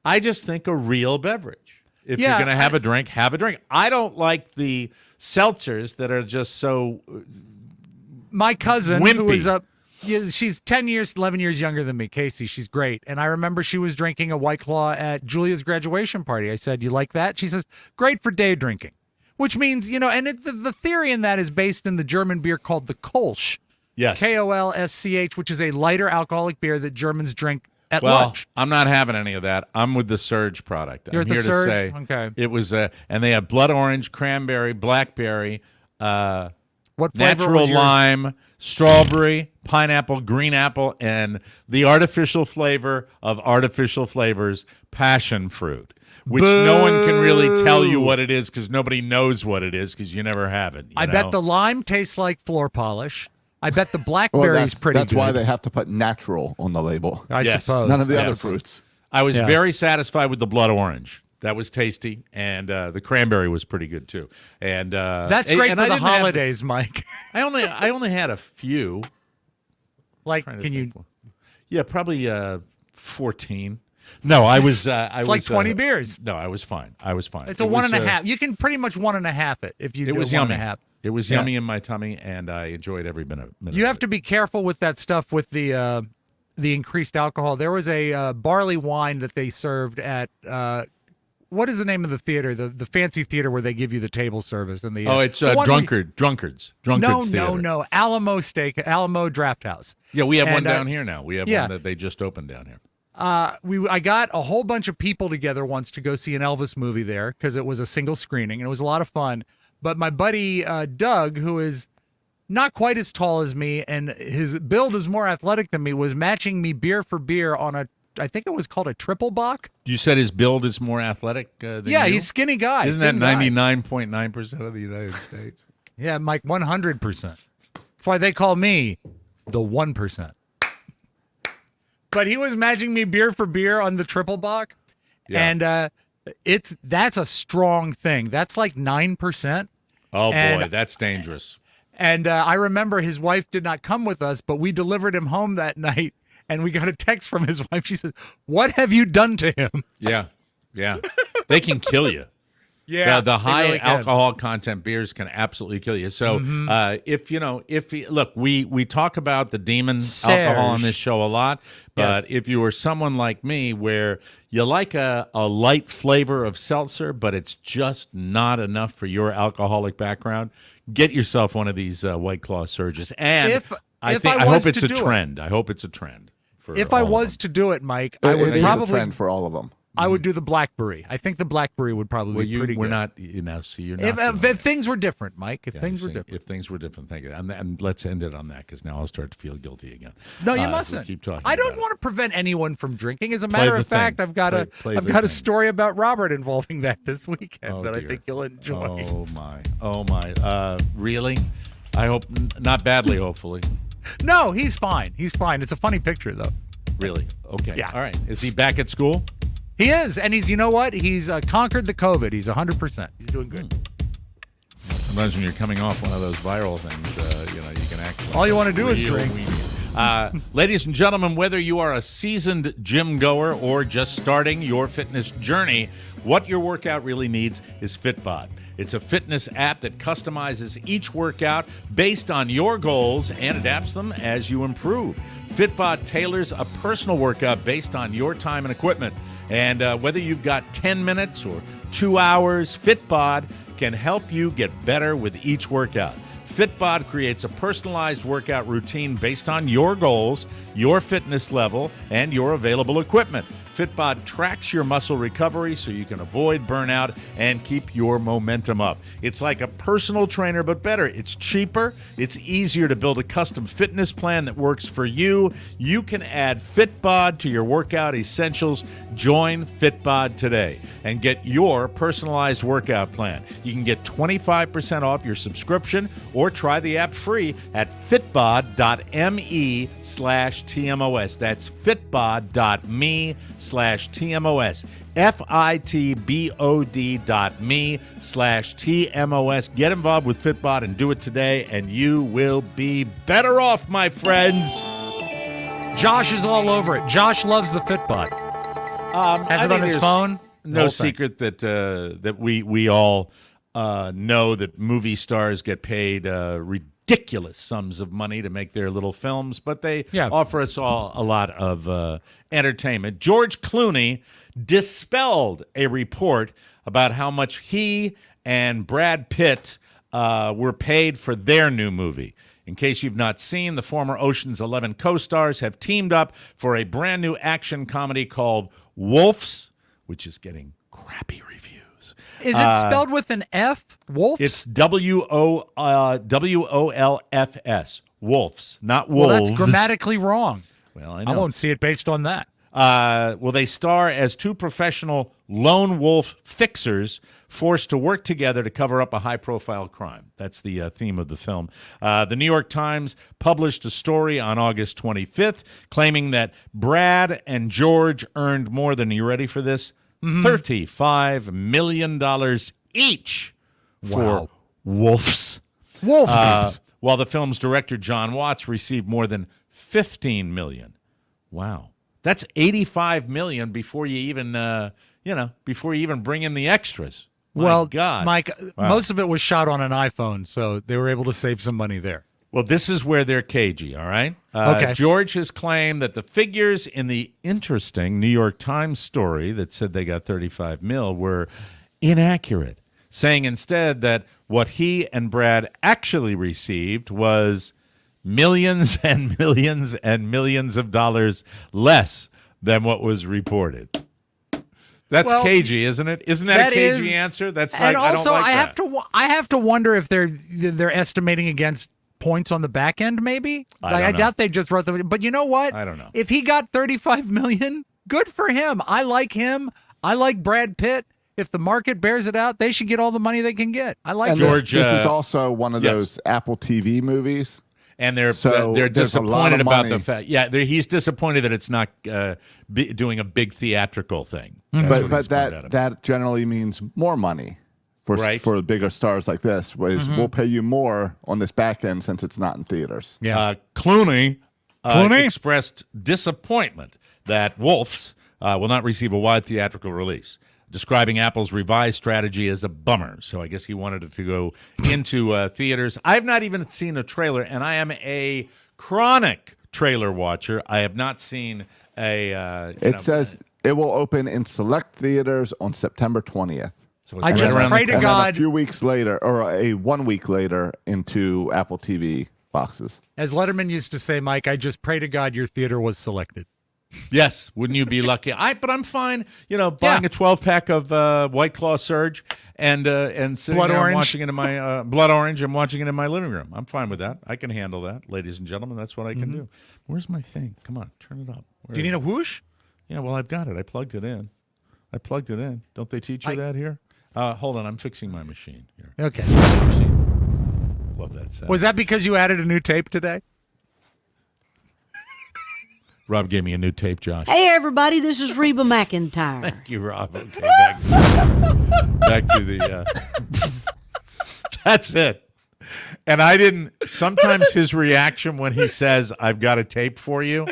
I just think, a real beverage. If Yeah, you're going to have a drink, have a drink. I don't like the seltzers that are just so My cousin, who wimpy. was up, Yeah, she's 10 years, 11 years younger than me, Casey. She's great. And I remember she was drinking a White Claw at Julia's graduation party. I said, you like that? She says, great for day drinking, which means, and the theory in that is based in the German beer called the Kolsch. Yes. Kolsch, which is a lighter alcoholic beer that Germans drink at Well, lunch. I'm not having any of that. I'm with the Surge product. You're I'm at the here Surge? to say Okay. it was, and they have blood orange, cranberry, blackberry, What flavor natural was yours? lime, strawberry, pineapple, green apple, and the artificial flavor of artificial flavors, passion fruit, which no one can really tell you what it is because nobody knows what it is because you never have it. I bet the lime tastes like floor polish. I bet the Well, blackberry's pretty that's good. why they have to put natural on the label. I Yes. suppose. None of the other Yes. fruits. I was Yeah. very satisfied with the blood orange. That was tasty, and the cranberry was pretty good too. And That's great and for I the didn't have- holidays, Mike. I only had a few. Like, Trying to can you? think. Yeah, probably 14. No, I was. It's like 20 beers. No, I was fine. I was fine. It's a one and a half. You can pretty much 1.5 it if you It do was one yummy. and a half. It was Yeah. yummy in my tummy, and I enjoyed every minute. You have to be careful with that stuff with the increased alcohol. There was a barley wine that they served at what is the name of the theater? The fancy theater where they give you the table service and the It's the one Drunkards No, Theater. Alamo Draft House. Yeah, we have one And, down here now. We have yeah. one that they just opened down here. I got a whole bunch of people together once to go see an Elvis movie there because it was a single screening and it was a lot of fun. But my buddy Doug, who is not quite as tall as me and his build is more athletic than me, was matching me beer for beer on I think it was called a triple bock. You said his build is more athletic than Yeah, you? he's skinny guy. Isn't that thin guy. 99.9% of the United States? Yeah, Mike, 100%. That's why they call me the 1%. But he was matching me beer for beer on the triple bock, Yeah. and that's a strong thing. That's like 9%. Oh, boy, And- that's dangerous. And I remember his wife did not come with us, but we delivered him home that night, and we got a text from his wife. She said, "What have you done to him?" Yeah, yeah. They can kill you. Yeah, the they high really can. alcohol content beers can absolutely kill you. So Mm-hmm. look, we talk about the demon alcohol on Serge. this show a lot, but if you are someone like me where you like a light flavor of seltzer, but it's just not enough for your alcoholic background, get yourself one of these White Claw Surges. And If I was hope it's to a do it. trend. I hope it's a trend. For If I all of was them. to do it, Mike, I would It is a probably trend for all of them. I would do the blackberry. I think the blackberry would probably well, be pretty we're good. not. See, you're not. If, doing if, that. if things were different, Mike, if Yeah, things were see, different. If things were different, thank you. And let's end it on that because now I'll start to feel guilty again. No, you if we mustn't. Keep talking. I don't about want to prevent anyone from drinking. As a Play matter the of fact, thing. I've got Play a the thing. story about Robert involving that this weekend Oh, that I dear. think you'll enjoy. Oh my! Oh my! Really? I hope not badly. Hopefully, No, he's fine. He's fine. It's a funny picture though. really. Okay. Yeah. All right. Is he back at school? He is, and he's. You know what? He's conquered the COVID. He's 100%. He's doing good. Sometimes when you're coming off one of those viral things, you can act. Like All you wanna do is real drink. weenie. Ladies and gentlemen, whether you are a seasoned gym goer or just starting your fitness journey, what your workout really needs is Fitbod. It's a fitness app that customizes each workout based on your goals and adapts them as you improve. Fitbod tailors a personal workout based on your time and equipment. And whether you've got 10 minutes or 2 hours, Fitbod can help you get better with each workout. Fitbod creates a personalized workout routine based on your goals, your fitness level, and your available equipment. Fitbod tracks your muscle recovery so you can avoid burnout and keep your momentum up. It's like a personal trainer, but better. It's cheaper. It's easier to build a custom fitness plan that works for you. You can add Fitbod to your workout essentials. Join Fitbod today and get your personalized workout plan. You can get 25% off your subscription or try the app free at fitbod.me/TMOS. That's fitbod.me/TMOS. fitbod.me/TMOS. Get involved with Fitbod and do it today, and you will be better off, my friends. Josh is all over it. Josh loves the Fitbod. Has it on his phone? The No whole thing. secret that we all know that movie stars get paid ridiculous sums of money to make their little films, but they offer us all a lot of entertainment. George Clooney dispelled a report about how much he and Brad Pitt were paid for their new movie. In case you've not seen, the former Ocean's 11 co-stars have teamed up for a brand new action comedy called Wolfs, which is getting crappy reviews. Is it spelled with an F? Wolf? It's WOLFS. Wolfs, not wolves. Well, that's grammatically wrong. Well, I know. I won't see it based on that. Well, they star as two professional lone wolf fixers forced to work together to cover up a high-profile crime. That's the theme of the film. The New York Times published a story on August 25th claiming that Brad and George earned more than, you ready for this? $35 million each for Wolfs. Wolf. While the film's director, John Watts, received more than $15 million. Wow. That's $85 million before you even, before you even bring in the extras. My God. Mike, most of it was shot on an iPhone, so they were able to save some money there. Well, this is where they're cagey, all right? Okay. George has claimed that the figures in the interesting New York Times story that said they got $35 million were inaccurate, saying instead that what he and Brad actually received was millions and millions and millions of dollars less than what was reported. That's cagey, isn't it? Isn't that a cagey answer? That's like, and also I don't like that. I have to wonder if they're estimating against points on the back end. Maybe I doubt they just wrote them. But you know what? I don't know. If he got $35 million, good for him. I like him. I like Brad Pitt. If the market bears it out, they should get all the money they can get. I like George. This is also one of those Apple TV movies. And they're disappointed about the fact. Yeah, he's disappointed that it's not doing a big theatrical thing. But that generally means more money for bigger stars like this. We'll pay you more on this back end since it's not in theaters. Yeah. Clooney expressed disappointment that Wolfs will not receive a wide theatrical release, describing Apple's revised strategy as a bummer. So I guess he wanted it to go into theaters. I've not even seen a trailer, and I am a chronic trailer watcher. I have not seen a... it says it will open in select theaters on September 20th. So I just pray to God... a few weeks later, or 1 week later, into Apple TV boxes. As Letterman used to say, Mike, I just pray to God your theater was selected. Yes, wouldn't you be lucky? But I'm fine, buying a 12-pack of White Claw Surge and sitting Blood there Orange. and watching it in my Blood Orange and watching it in my living room. I'm fine with that. I can handle that, ladies and gentlemen. That's what I can do. Where's my thing? Come on, turn it up. Do you need a whoosh? Yeah, well, I've got it. I plugged it in. Don't they teach you that here? Hold on, I'm fixing my machine here. Okay. Love that sound. Was that because you added a new tape today? Rob gave me a new tape, Josh. Hey, everybody, this is Reba McEntire. Thank you, Rob. Okay, back to the that's it. And I didn't, sometimes his reaction when he says, I've got a tape for you,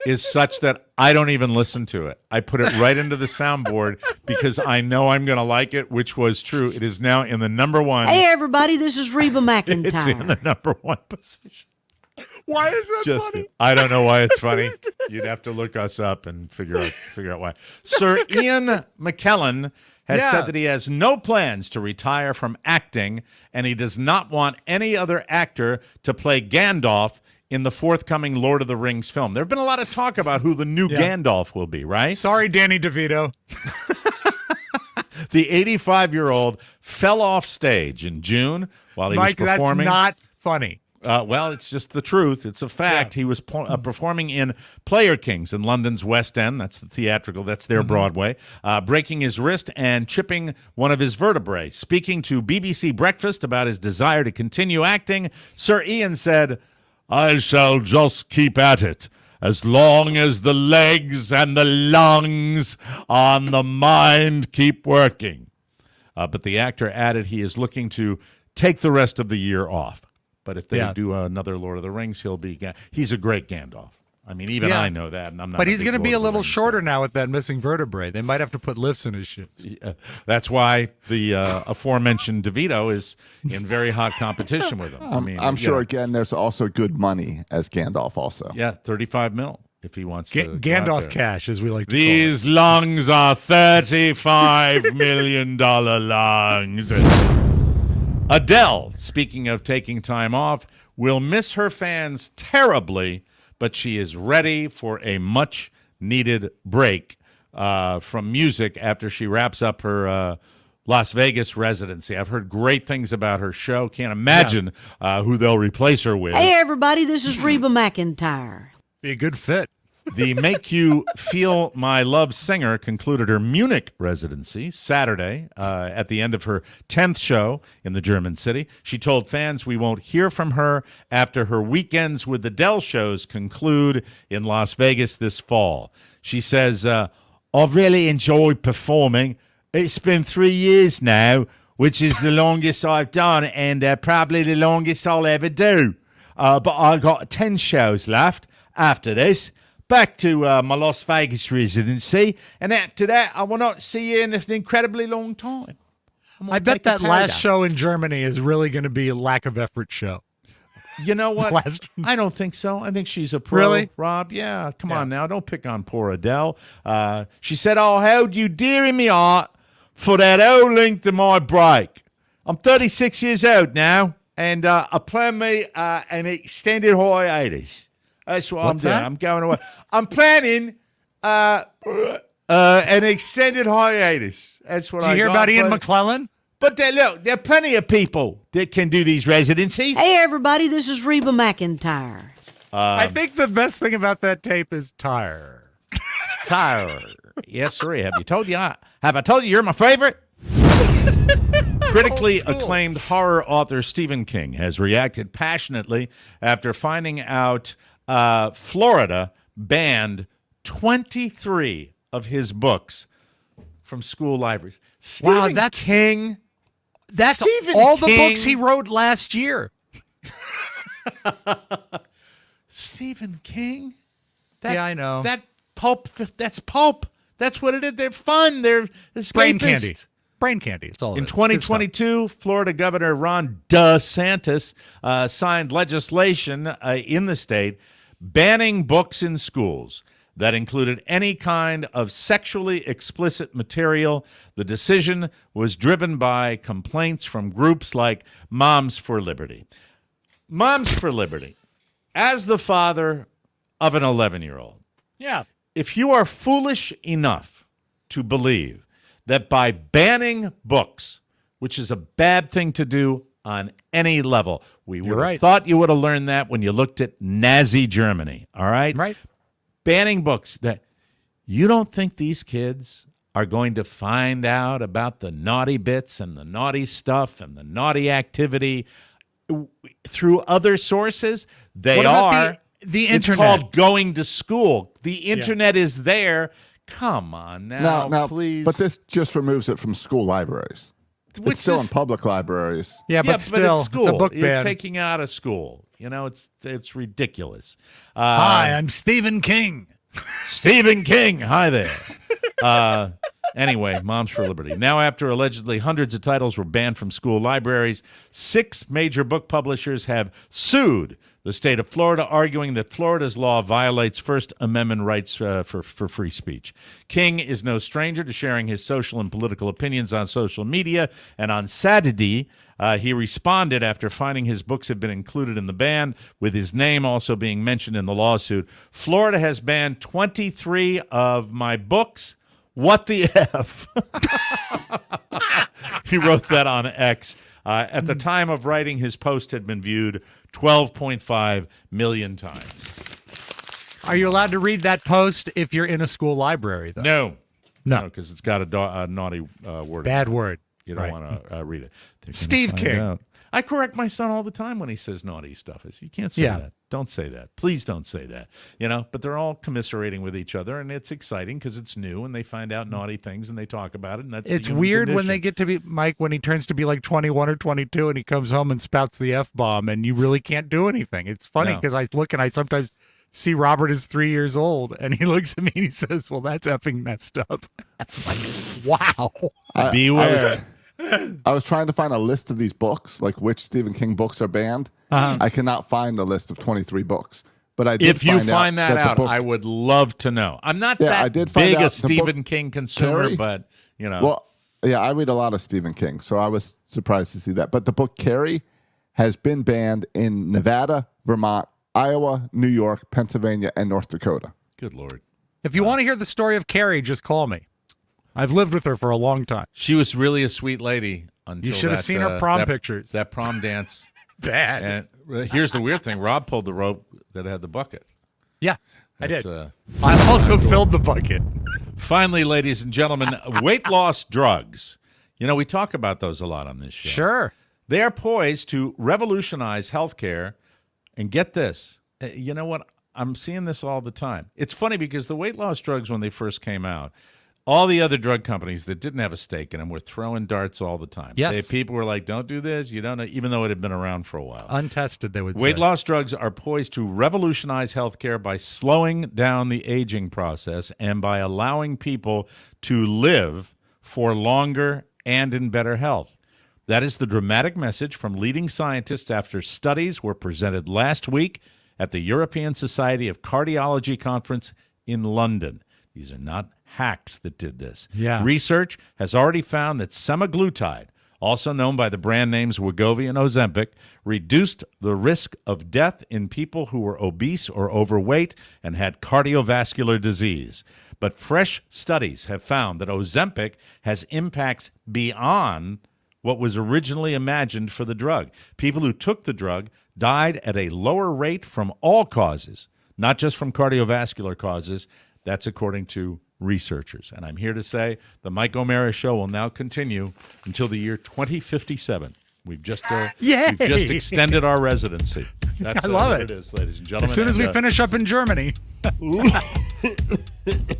is such that I don't even listen to it. I put it right into the soundboard because I know I'm going to like it, which was true. It is now in the number one. Hey, everybody, this is Reba McEntire. It's in the number one position. Why is that funny? I don't know why it's funny. You'd have to look us up and figure out why. Sir Ian McKellen has said that he has no plans to retire from acting, and he does not want any other actor to play Gandalf in the forthcoming Lord of the Rings film. There have been a lot of talk about who the new Gandalf will be, right? Sorry, Danny DeVito. The 85-year-old fell off stage in June while he was performing. That's not funny. Well, it's just the truth. It's a fact. He was performing in Player Kings in London's West End. That's the theatrical. That's their Broadway. Breaking his wrist and chipping one of his vertebrae. Speaking to BBC Breakfast about his desire to continue acting, Sir Ian said, I shall just keep at it as long as the legs and the lungs on the mind keep working. But the actor added he is looking to take the rest of the year off. But if they do another Lord of the Rings, he'll be... He's a great Gandalf. I mean, even Yeah. I know that, and I'm not. But he's going to be a little shorter now with that missing vertebrae. They might have to put lifts in his shoes. That's why the aforementioned DeVito is in very hot competition with him. I mean, I'm sure, know, again, there's also good money as Gandalf also. Yeah, 35 mil if he wants to. Gandalf cash, as we like to These lungs are $35 million lungs. Adele, speaking of taking time off, will miss her fans terribly, but she is ready for a much-needed break from music after she wraps up her Las Vegas residency. I've heard great things about her show. Can't imagine who they'll replace her with. Hey, everybody, this is Reba McEntire. Be a good fit. The Make You Feel My Love singer concluded her Munich residency Saturday at the end of her 10th show in the German city. She told fans we won't hear from her after her weekends with the Dell shows conclude in Las Vegas this fall. She says, I've really enjoyed performing. It's been 3 years now, which is the longest I've done and probably the longest I'll ever do. But I've got 10 shows left after this. Back to my Las Vegas residency, and after that, I will not see you in an incredibly long time. I bet that last show in Germany is really going to be a lack of effort show. You know what? I don't think so. I think she's a pro, Really? Rob. Yeah, come on now. Don't pick on poor Adele. She said, I'll hold you dear in my heart for that whole length of my break. I'm 36 years old now, and I plan me an extended hiatus. That's what What's I'm doing. that? I'm going away. I'm planning an extended hiatus. That's what Did you I hear got. about Ian McClellan? But look, there are plenty of people that can do these residencies. Hey, everybody, this is Reba McEntire. I think the best thing about that tape is Tire. Tire. Yes, sir. Have I told you you're my favorite? Critically acclaimed horror author Stephen King has reacted passionately after finding out Florida banned 23 of his books from school libraries. Stephen King. That's Stephen all the King. books he wrote last year. Stephen King? Yeah, I know. That's pulp. That's what it is. They're fun. They're escapist. Brain candy. Brain candy. It's all. In 2022, Florida Governor Ron DeSantis signed legislation in the state banning books in schools that included any kind of sexually explicit material. The decision was driven by complaints from groups like Moms for Liberty. Moms for Liberty, as the father of an 11-year-old, Yeah. if you are foolish enough to believe that by banning books, which is a bad thing to do on any level, we would have thought you would have learned that when you looked at Nazi Germany, all right? Right. Banning books, that you don't think these kids are going to find out about the naughty bits and the naughty stuff and the naughty activity through other sources? They What about are. the It's internet? called going to school. The internet is there. Come on now, please. But this just removes it from school libraries. Which It's still is- in public libraries. Yeah, but still, it's school. it's a book You're ban. taking out of school. You know, it's ridiculous. Hi, I'm Stephen King. Stephen King. Hi there. Anyway, Moms for Liberty. Now, after allegedly hundreds of titles were banned from school libraries, 6 major book publishers have sued the state of Florida, arguing that Florida's law violates First Amendment rights for free speech. King is no stranger to sharing his social and political opinions on social media, and on Saturday, he responded after finding his books had been included in the ban, with his name also being mentioned in the lawsuit. Florida has banned 23 of my books. What the F? He wrote that on X. At the time of writing, his post had been viewed 12.5 million times. Are you allowed to read that post if you're in a school library, though? No, because it's got a naughty word. Bad word. You don't want to read it. They're gonna Steve find King. out. I correct my son all the time when he says naughty stuff. You can't say that. Don't say that. Please don't say that. You know, but they're all commiserating with each other, and it's exciting because it's new, and they find out naughty things, and they talk about it, and that's It's the human weird when condition. they get to be, Mike, when he turns to be like 21 or 22 and he comes home and spouts the F-bomb and you really can't do anything. It's funny No. because I look and I sometimes see Robert is 3 years old, and he looks at me and he says, "Well, that's effing messed up." Wow. Beware. I was trying to find a list of these books, like which Stephen King books are banned. I cannot find the list of 23 books. But I did If you find that the out, book- I would love to know. I'm not I that did find big out a the Stephen book King consumer, Carrie? but, you know. Well, yeah, I read a lot of Stephen King, so I was surprised to see that. But the book Carrie has been banned in Nevada, Vermont, Iowa, New York, Pennsylvania, and North Dakota. Good Lord. If you want to hear the story of Carrie, just call me. I've lived with her for a long time. She was really a sweet lady until You should have seen her prom pictures. That prom dance. Bad. And here's the weird thing. Rob pulled the rope that had the bucket. Yeah, I did. That's, I also filled the bucket. Finally, ladies and gentlemen, weight loss drugs. You know, we talk about those a lot on this show. Sure. They are poised to revolutionize healthcare. And get this. You know what? I'm seeing this all the time. It's funny because the weight loss drugs, when they first came out, all the other drug companies that didn't have a stake in them were throwing darts all the time. Yes. People were like, don't do this. You don't know, even though it had been around for a while. Untested, they would say. Weight loss drugs are poised to revolutionize healthcare by slowing down the aging process and by allowing people to live for longer and in better health. That is the dramatic message from leading scientists after studies were presented last week at the European Society of Cardiology Conference in London. These are not hacks that did this. Yeah. Research has already found that semaglutide, also known by the brand names Wegovy and Ozempic, reduced the risk of death in people who were obese or overweight and had cardiovascular disease. But fresh studies have found that Ozempic has impacts beyond what was originally imagined for the drug. People who took the drug died at a lower rate from all causes, not just from cardiovascular causes. That's according to researchers. And I'm here to say the Mike O'Mara Show will now continue until the year 2057. We've just extended our residency. That's I love what it. it is, ladies and gentlemen. As soon as we finish up in Germany.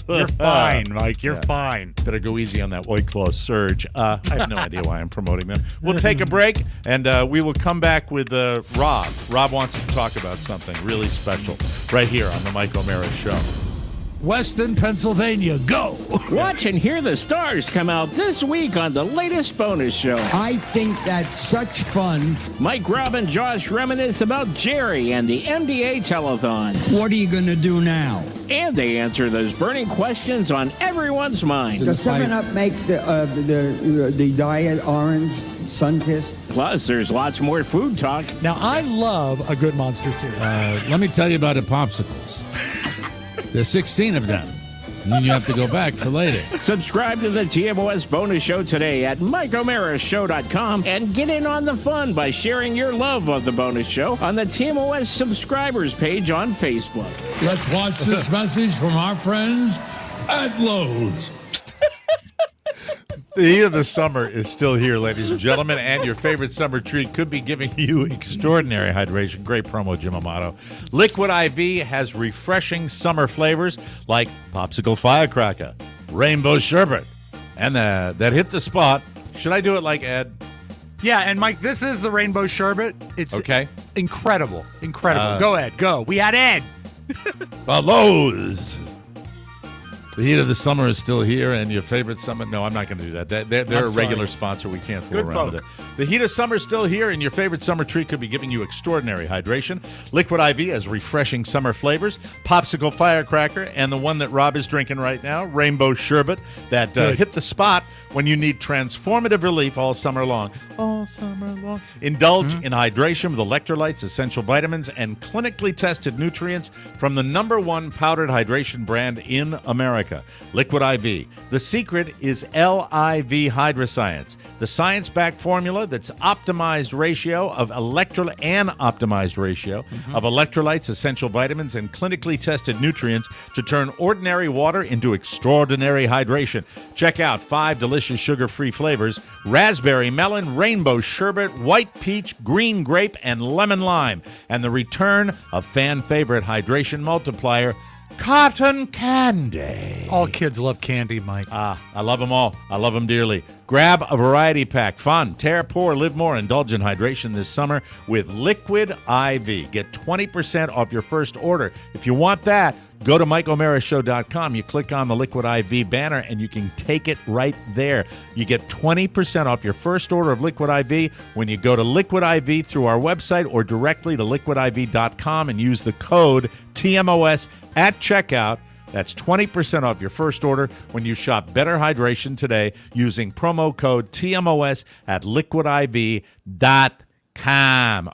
You're fine, Mike. You're fine. Better go easy on that White Claw Surge. I have no idea why I'm promoting them. We'll take a break, and we will come back with Rob. Rob wants to talk about something really special right here on the Mike O'Mara Show. Weston, Pennsylvania, go! Watch and hear the stars come out this week on the latest bonus show. I think that's such fun. Mike, Rob, and Josh reminisce about Jerry and the MDA telethons. What are you going to do now? And they answer those burning questions on everyone's mind. Does 7-Up make the diet orange, sun-kissed? Plus, there's lots more food talk. Now, I love a good monster cereal. Let me tell you about the popsicles. There's 16 of them. And then you have to go back for later. Subscribe to the TMOS bonus show today at MikeO'MaraShow.com and get in on the fun by sharing your love of the bonus show on the TMOS subscribers page on Facebook. Let's watch this message from our friends at Lowe's. The heat of the summer is still here, ladies and gentlemen, and your favorite summer treat could be giving you extraordinary hydration. Great promo, Jim Amato. Liquid IV has refreshing summer flavors like popsicle firecracker, rainbow sherbet, and that hit the spot. Should I do it like Ed? Yeah, and Mike, this is the rainbow sherbet. It's Okay. Incredible. Go, Ed. Go. We had Ed. Lowe's. The heat of the summer is still here, and your favorite summer. No, I'm not going to do that. They're a regular sponsor. We can't fool around with it. The heat of summer is still here, and your favorite summer treat could be giving you extraordinary hydration. Liquid IV has refreshing summer flavors. Popsicle firecracker, and the one that Rob is drinking right now, rainbow sherbet, that hit the spot when you need transformative relief all summer long. All summer long. Indulge in hydration with electrolytes, essential vitamins, and clinically tested nutrients from the #1 powdered hydration brand in America, Liquid IV. The secret is LIV Hydroscience, the science-backed formula that's optimized ratio of electrolytes, essential vitamins, and clinically tested nutrients to turn ordinary water into extraordinary hydration. Check out 5 delicious sugar-free flavors: raspberry, melon, rainbow sherbet, white peach, green grape, and lemon lime. And the return of fan-favorite hydration multiplier, cotton candy. All kids love candy, Mike. I love them all. I love them dearly. Grab a variety pack. Fun, tear, pour, live more, indulge in hydration this summer with Liquid IV. Get 20% off your first order. If you want that, go to MikeO'MaraShow.com. You click on the Liquid IV banner, and you can take it right there. You get 20% off your first order of Liquid IV when you go to Liquid IV through our website or directly to liquidiv.com and use the code TMOS at checkout. That's 20% off your first order when you shop Better Hydration today using promo code TMOS at liquidiv.com.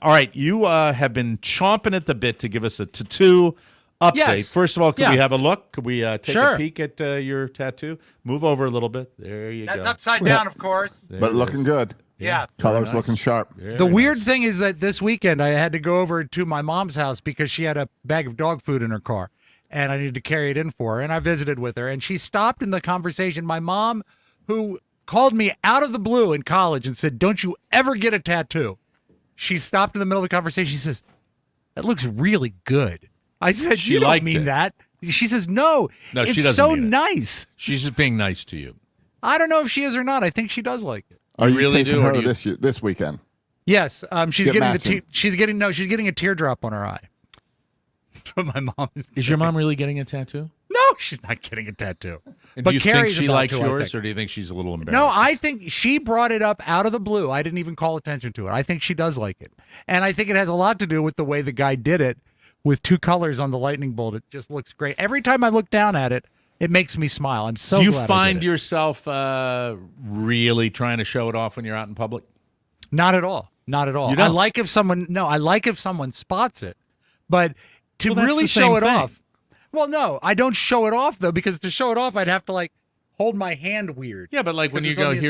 All right, you have been chomping at the bit to give us a tattoo update. Yes. First of all, could we have a look? Could we take Sure. a peek at your tattoo? Move over a little bit. There you That's go. upside down, of course. There But it looking is. good. Yeah. Colors nice. looking sharp. Very The weird nice. thing is that this weekend I had to go over to my mom's house because she had a bag of dog food in her car and I needed to carry it in for her. And I visited with her and she stopped in the conversation. My mom, who called me out of the blue in college and said, "Don't you ever get a tattoo?" She stopped in the middle of the conversation. She says, "That looks really good." I said, She "You don't liked mean it. that." She says, "No, No, she it's doesn't so mean it. nice." She's just being nice to you. I don't know if she is or not. I think she does like it. Are you really taking do, or her do you- this weekend? Yes, she's Get getting matching. she's getting a teardrop on her eye. But my mom Is your mom really getting a tattoo? No, she's not getting a tattoo. And But do you think Carrie's she about likes to, I yours, think. or do you think she's a little embarrassed? No, I think she brought it up out of the blue. I didn't even call attention to it. I think she does like it. And I think it has a lot to do with the way the guy did it with two colors on the lightning bolt. It just looks great. Every time I look down at it, it makes me smile. I'm so Do you glad I find did it. yourself really trying to show it off when you're out in public? Not at all. Not at all. You don't? I like if someone spots it. But to Well, that's really the show same it thing. off. Well, no, I don't show it off though, because to show it off I'd have to like hold my hand weird. Yeah, but like when 'Cause you it's on go,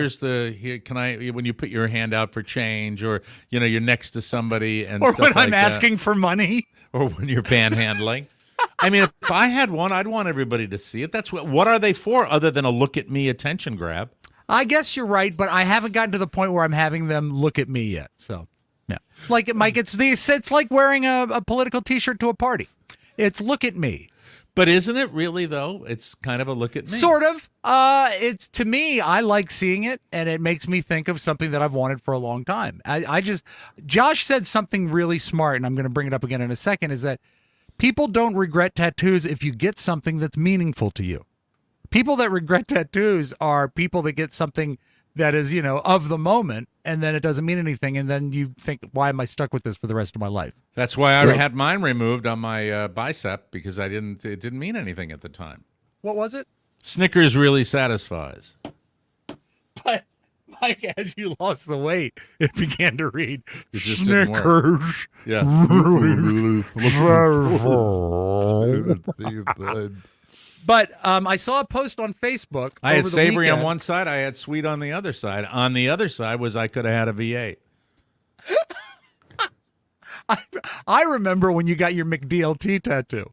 the here, can I? When you put your hand out for change, or you're next to somebody, and Or stuff when I'm like that. asking for money. or when you're panhandling. I mean, if I had one, I'd want everybody to see it. That's what are they for, other than a look at me attention grab? I guess you're right, but I haven't gotten to the point where I'm having them look at me yet. So, yeah, like Mike, it's like wearing a political T-shirt to a party. It's look at me. But isn't it really though? It's kind of a look at me. Sort of. It's to me, I like seeing it, and it makes me think of something that I've wanted for a long time. Josh said something really smart, and I'm going to bring it up again in a second. Is that people don't regret tattoos if you get something that's meaningful to you. People that regret tattoos are people that get something that is, of the moment, and then it doesn't mean anything, and then you think, why am I stuck with this for the rest of my life? That's why I had mine removed on my bicep, because it didn't mean anything at the time. What was it? Snickers really satisfies. But Mike, as you lost the weight, it began to read It just didn't work. Snickers. Yeah. But I saw a post on Facebook. I had over the savory on weekend. one side. I had sweet on the other side. On the other side was I could have had a V8. I remember when you got your McDLT tattoo,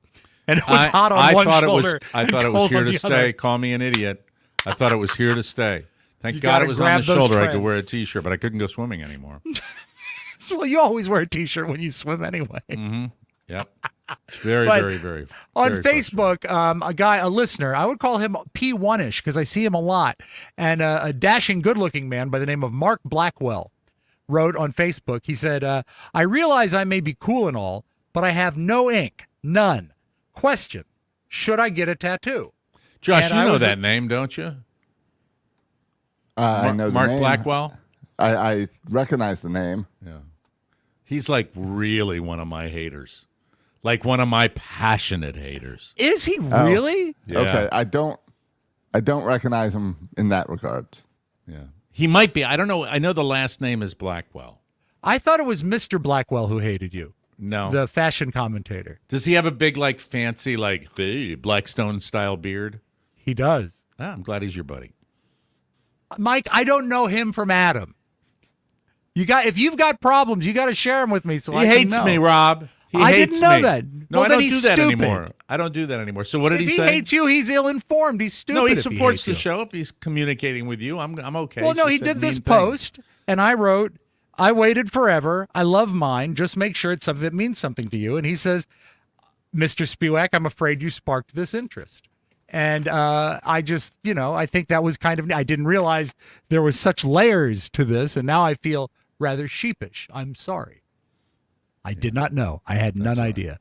and it was hot on one shoulder. I thought it was here to stay. Call me an idiot. I thought it was here to stay. Thank You God gotta it was on grab the those shoulder. I could trends. wear a T-shirt, but I couldn't go swimming anymore. Well, you always wear a T-shirt when you swim anyway. Yep. It's very, But very, very. On very Facebook, a listener, I would call him P1-ish because I see him a lot, and a dashing, good-looking man by the name of Mark Blackwell wrote on Facebook. He said, I realize I may be cool and all, but I have no ink. None. Question, should I get a tattoo? Josh, And you I know was- that name, don't you? I know the Mark name. Blackwell? I recognize the name. Yeah. He's like really one of my haters. Like one of my passionate haters. Is he really? Yeah. Okay, I don't recognize him in that regard. Yeah. He might be. I don't know. I know the last name is Blackwell. I thought it was Mr. Blackwell who hated you, No. the fashion commentator. Does he have a big, like, fancy, like, Blackstone-style beard? He does. Ah, I'm glad he's your buddy. Mike, I don't know him from Adam. If you've got problems, you got to share them with me. So He I can hates know. me, Rob. He I hates didn't know me. that. No, Well, I then don't he's do that stupid. anymore. I don't do that anymore. So what did If he he say? hates you, he's ill-informed. He's stupid. No, he if supports hates the you. show. If he's communicating with you, I'm okay. Well, no, She he said did this mean things. post, and I wrote, I waited forever. I love mine. Just make sure it's something that means something to you. And he says, Mr. Spiewak, I'm afraid you sparked this interest. And I just, I think that was kind of, I didn't realize there was such layers to this. And now I feel rather sheepish. I'm sorry. I did not know. I had none idea.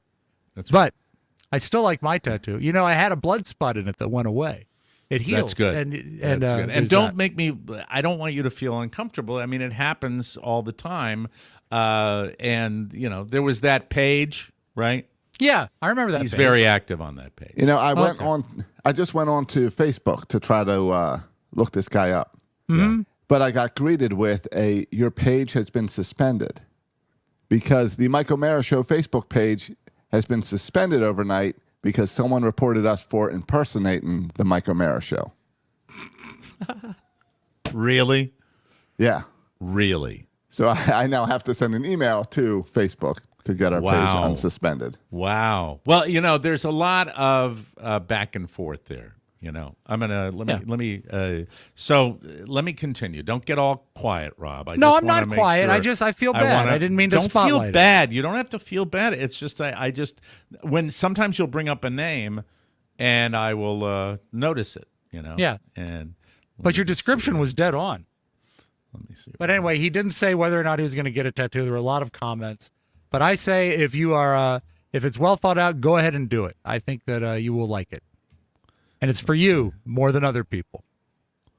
But I still like my tattoo. I had a blood spot in it that went away. It heals. That's good. And That's good. And don't make me, I don't want you to feel uncomfortable. I mean, it happens all the time. And, there was that page, right? Yeah, I remember that. He's page. very active on that page. I just went on to Facebook to try to look this guy up. Mm-hmm. But I got greeted with your page has been suspended because the Mike O'Mara Show Facebook page has been suspended overnight because someone reported us for impersonating the Mike O'Mara Show. Really? Yeah. Really? So I now have to send an email to Facebook to get our page unsuspended. Wow. Well, there's a lot of back and forth there. I'm gonna let me continue. Don't get all quiet, Rob. I'm not quiet. Sure. I feel bad. I didn't mean to spotlight. Don't feel bad. You don't have to feel bad. It's just I just when sometimes you'll bring up a name, and I will notice it. Yeah. But your description was dead on. Let me see. But anyway, he didn't say whether or not he was going to get a tattoo. There were a lot of comments. But I say if you are if it's well thought out, go ahead and do it. I think that you will like it. And it's for you more than other people.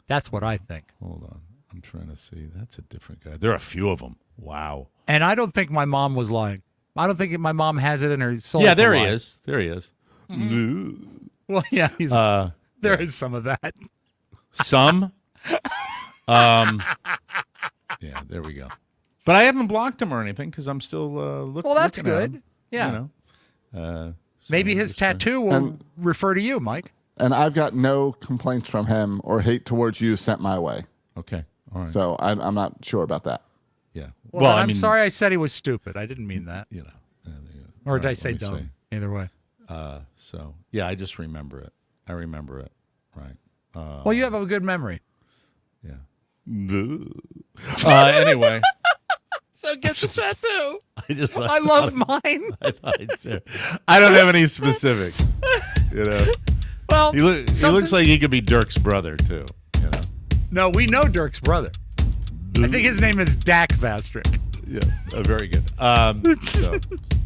That's what I think. Hold on. I'm trying to see. That's a different guy. There are a few of them. Wow. And I don't think my mom was lying. I don't think my mom has it in her soul. Yeah, there he is. There he is. Mm-hmm. Well, yeah, there is some of that. Some? Yeah, there we go. But I haven't blocked him or anything because I'm still looking. Well, that's looking at good. him, Yeah. So maybe his tattoo will refer to you, Mike. And I've got no complaints from him or hate towards you sent my way. Okay. All right. So I'm not sure about that. Yeah. Well, I'm sorry I said he was stupid. I didn't mean that. Or did I say dumb? Either way. So, yeah, I just remember it. I remember it. Right. Well, you have a good memory. Yeah. Anyway. So get the tattoo. I love mine. I don't have any specifics. Well, he looks like he could be Dirk's brother too. No, we know Dirk's brother. I think his name is Dak Vastrick. Yeah, very good.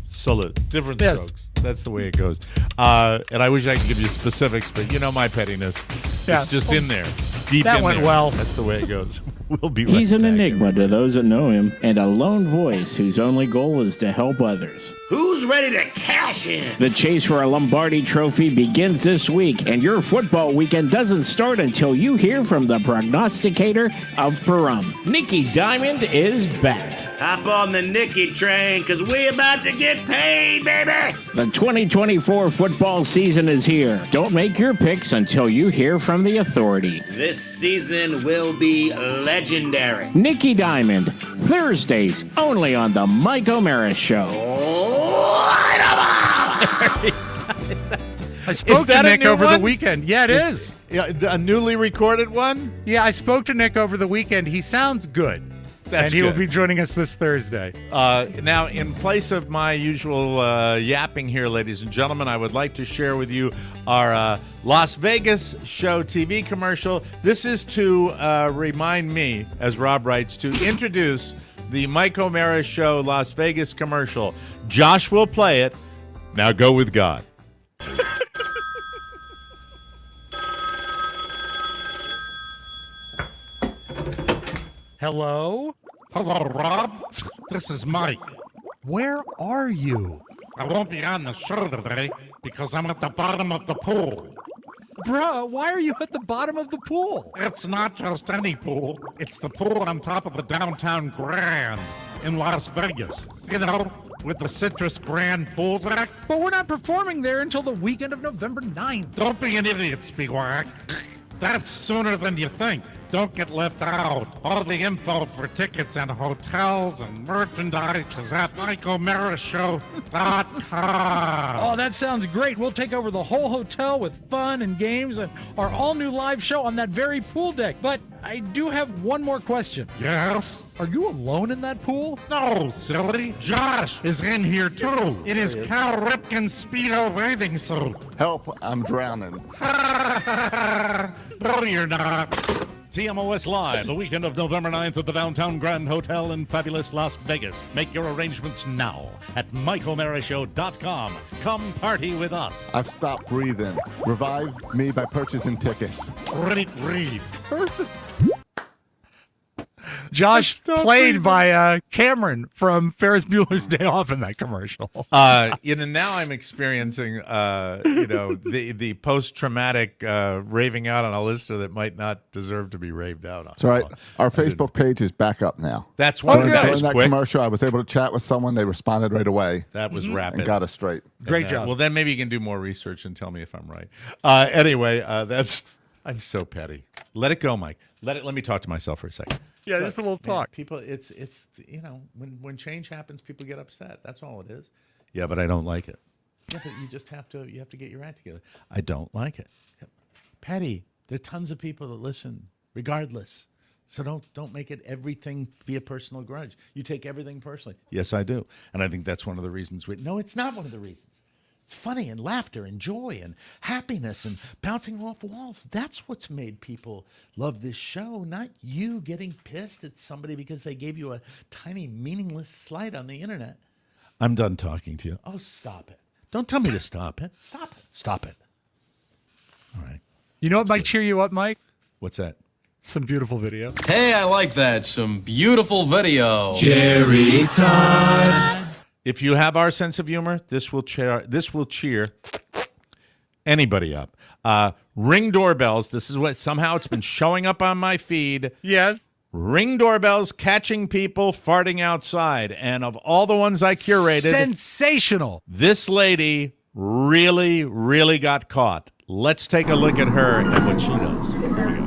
Salute. Different strokes. That's the way it goes. And I wish I could give you specifics, but my pettiness. Yeah. It's just in there. Deep that in went there. well. That's the way it goes. We'll be right He's an back. enigma to those that know him, and a lone voice whose only goal is to help others. Who's ready to cash in? The chase for a Lombardi trophy begins this week, and your football weekend doesn't start until you hear from the prognosticator of Pahrump. Nicky Diamond is back. Hop on the Nicky train, because we about to get paid, baby! The 2024 football season is here. Don't make your picks until you hear from the authority. This season will be legendary. Nicky Diamond, Thursdays, only on the Mike O'Mara Show. I spoke to Nick over the weekend. Yeah, it is. A newly recorded one? Yeah, I spoke to Nick over the weekend. He sounds good. That's and he good. will be joining us this Thursday. Now, in place of my usual yapping here, ladies and gentlemen, I would like to share with you our Las Vegas show TV commercial. This is to remind me, as Rob writes, to introduce the Mike O'Mara Show Las Vegas commercial. Josh will play it. Now go with God. Hello? Hello, Rob. This is Mike. Where are you? I won't be on the show today because I'm at the bottom of the pool. Bruh, why are you at the bottom of the pool? It's not just any pool. It's the pool on top of the downtown Grand in Las Vegas. You know, with the Citrus Grand pool deck. But we're not performing there until the weekend of November 9th. Don't be an idiot, Spiewak. That's sooner than you think. Don't get left out. All the info for tickets and hotels and merchandise is at MichaelMaraShow.com. Oh, that sounds great. We'll take over the whole hotel with fun and games and our all-new live show on that very pool deck. But I do have one more question. Yes? Are you alone in that pool? No, silly. Josh is in here, too. In his Cal Ripken Speedo bathing suit. Help, I'm drowning. No, you're not. TMOS Live, the weekend of November 9th at the Downtown Grand Hotel in fabulous Las Vegas. Make your arrangements now at MichaelMaraShow.com. Come party with us. I've stopped breathing. Revive me by purchasing tickets. Read. Josh played by Cameron from Ferris Bueller's Day Off in that commercial. Now I'm experiencing, the post-traumatic raving out on a listener that might not deserve to be raved out on. That's right. Our Facebook page is back up now. That's one. During that commercial, I was able to chat with someone. They responded right away. That was rapid. And got us straight. Great job. Well, then maybe you can do more research and tell me if I'm right. I'm so petty. Let it go, Mike. Let me talk to myself for a second. Yeah, just a little talk. People, it's when change happens, people get upset. That's all it is. Yeah, but I don't like it. Yeah, but you have to get your act together. I don't like it. Petty. There are tons of people that listen, regardless. So don't make it everything be a personal grudge. You take everything personally. Yes, I do, and I think that's one of the reasons. No, it's not one of the reasons. It's funny and laughter and joy and happiness and bouncing off walls. That's what's made people love this show, not you getting pissed at somebody because they gave you a tiny meaningless slight on the internet. I'm done talking to you. Oh, stop it. Don't tell me to stop it. Stop it. Stop it. All right. You know what might cheer you up, Mike? What's that? Some beautiful video. Hey, I like that. Some beautiful video. Cherry time. If you have our sense of humor, this will cheer anybody up. Ring doorbells. This is what somehow it's been showing up on my feed. Yes. Ring doorbells catching people farting outside. And of all the ones I curated, sensational. This lady really, really got caught. Let's take a look at her and what she does. Here we go.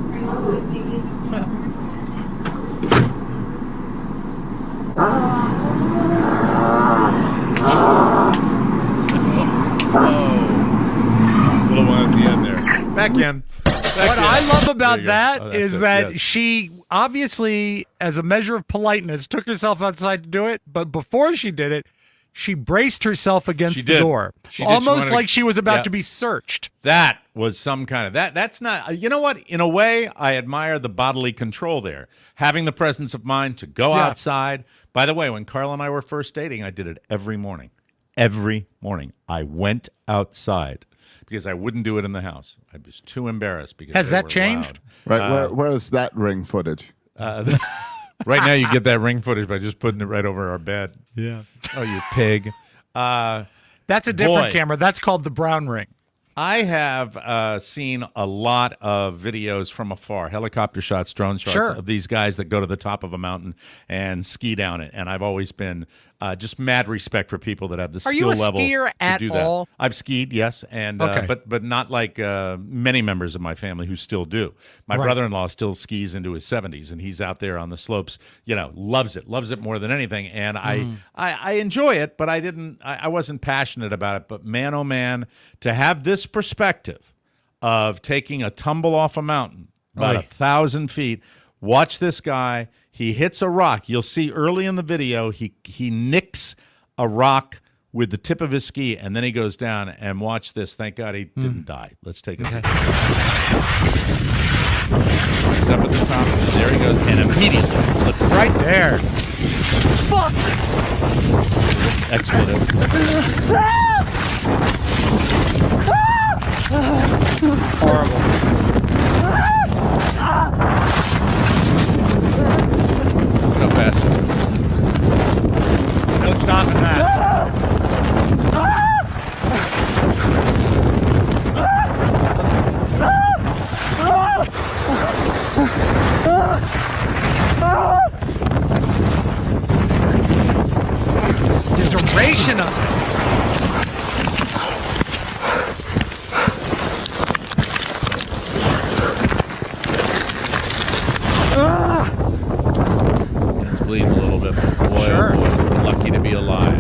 Little one at the end there. Back in. What I love about that is that she obviously, as a measure of politeness, took herself outside to do it. But before she did it, she braced herself against the door, almost like she was about to be searched. That was some kind of that's not. You know what? In a way, I admire the bodily control there, having the presence of mind to go outside. By the way, when Carl and I were first dating, I did it every morning. Every morning, I went outside because I wouldn't do it in the house. I was too embarrassed because has that changed? Right, where is that ring footage? Right now, you get that ring footage by just putting it right over our bed. Yeah. Oh, you pig. That's a different camera. That's called the brown ring. I have seen a lot of videos from afar, helicopter shots, drone shots of these guys that go to the top of a mountain and ski down it. And I've always been just mad respect for people that have the skill level. Are you a skier at all? I've skied, yes, and but not like many members of my family who still do. My brother-in-law still skis into his 70s, and he's out there on the slopes. Loves it more than anything. And I enjoy it, but I wasn't passionate about it. But man, oh man, to have this perspective of taking a tumble off a mountain about 1,000 feet. Watch this guy. He hits a rock. You'll see early in the video, he nicks a rock with the tip of his ski, and then he goes down. And watch this. Thank God he didn't die. Let's take a look. He's up at the top. And there he goes, and immediately clips right there. Fuck! Expletive. Horrible. Look how fast it's going. No stopping that. It's the duration of it. to be alive.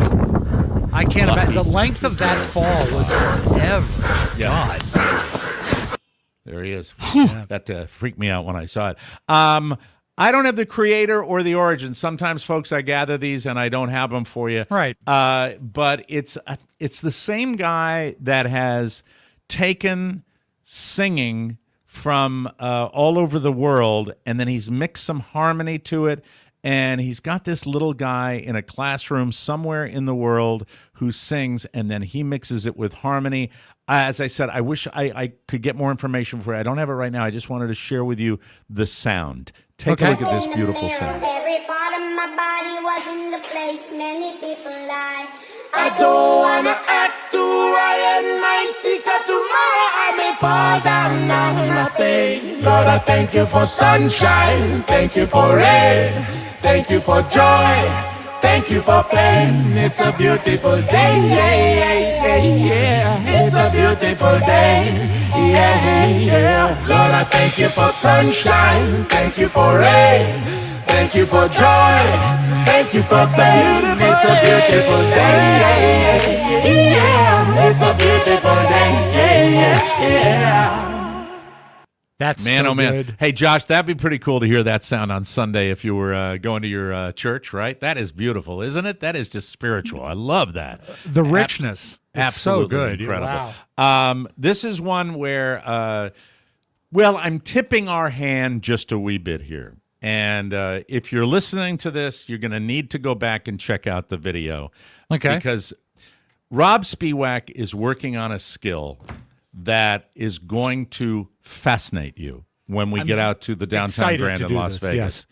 I can't Lucky. imagine. The length of that fall was forever. Yeah. God. There he is. That freaked me out when I saw it. I don't have the creator or the origin. Sometimes, folks, I gather these and I don't have them for you. Right. But it's the same guy that has taken singing from all over the world, and then he's mixed some harmony to it. And he's got this little guy in a classroom somewhere in the world who sings, and then he mixes it with harmony. As I said, I wish I could get more information for you. I don't have it right now. I just wanted to share with you the sound. Take a look at this beautiful sound. Every part of my body was in the place many people lie. I don't wanna act too high and mighty, 'cause tomorrow I may fall down on nothing. Lord, I thank you for sunshine, thank you for rain, thank you for joy, thank you for pain. It's a beautiful day, yeah. It's a beautiful day, yeah. Lord, I thank you for sunshine, thank you for rain, thank you for joy, thank you for pain. It's a beautiful day, yeah. It's a beautiful day, yeah. That's Man, so oh man. good. Hey, Josh, that'd be pretty cool to hear that sound on Sunday if you were going to your church, right? That is beautiful, isn't it? That is just spiritual. I love that. The richness. It's Absolutely so good. incredible. Wow. This is one where, well, I'm tipping our hand just a wee bit here. And if you're listening to this, you're going to need to go back and check out the video. Okay. Because Rob Spiewak is working on a skill that is going to fascinate you when we get out to the downtown excited Grand to in do Las this, Vegas. yes.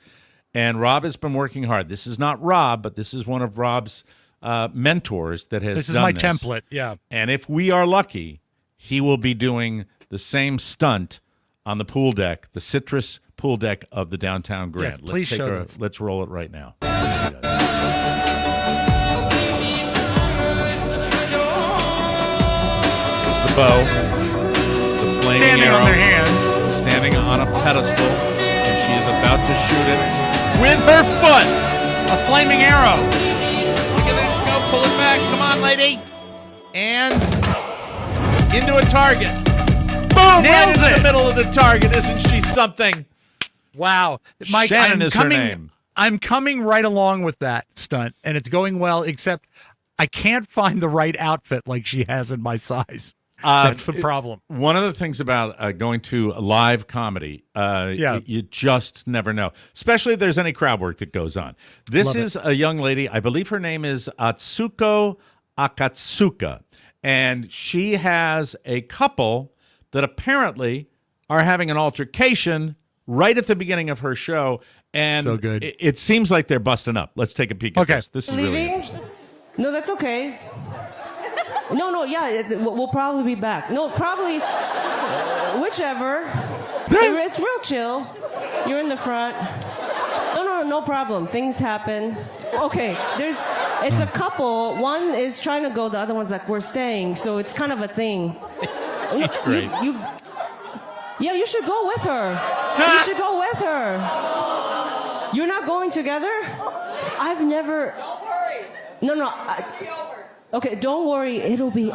And Rob has been working hard. This is not Rob, but this is one of Rob's mentors that has This is done my this. template, yeah. And if we are lucky, he will be doing the same stunt on the pool deck, the citrus pool deck of the downtown Grand. Yes, please show this. Let's roll it right now. There's the bow, the flaming Standing arrow, on their hands. standing on a pedestal, and she is about to shoot it with her foot. A flaming arrow. Look at that. Go, pull it back. Come on, lady. And into a target. Boom! Nails Right in it. the middle of the target. Isn't she something? Wow. Mike, Shannon is her name. I'm coming right along with that stunt, and it's going well, except I can't find the right outfit like she has in my size. That's the problem. One of the things about going to a live comedy, you just never know, especially if there's any crowd work that goes on. This Love is a young lady. I believe her name is Atsuko Akatsuka, and she has a couple that apparently are having an altercation right at the beginning of her show, and So good. It seems like they're busting up. Let's take a peek at Okay. this. This is really Leaving? interesting. No, that's okay. No, yeah, we'll probably be back. No, probably, whichever. It's real chill. You're in the front. No problem. Things happen. Okay, it's a couple. One is trying to go, the other one's like, we're staying. So it's kind of a thing. She's great. Yeah, you should go with her. You should go with her. You're not going together? I've never. Don't worry. No. Okay, don't worry. It'll be.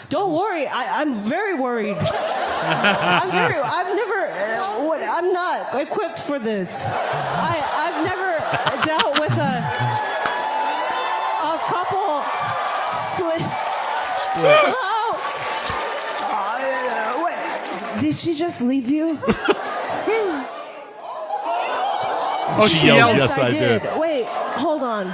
Don't worry. I'm very worried. I'm not equipped for this. I've never dealt with a couple split. Wait, did she just leave you? She yelled, yes, I did. Wait, hold on.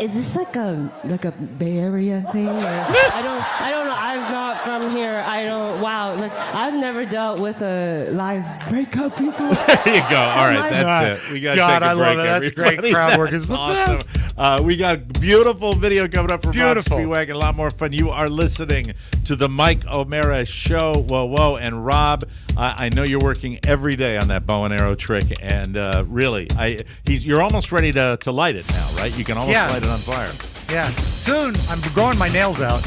Is this like a Bay Area thing? Or, I don't know. I'm not from here. Wow. Like, I've never dealt with a live breakup before. There you go. All right, that's it. We got to take a break. I love it. That's everybody. great. Crowd work is That's the awesome. We got beautiful video coming up from Rob Beautiful. Spiewak and a lot more fun. You are listening to the Mike O'Mara Show. Whoa. And Rob, I know you're working every day on that bow and arrow trick, and really, you're almost ready to light it now, right? You can almost light it on fire. Yeah. Soon, I'm growing my nails out.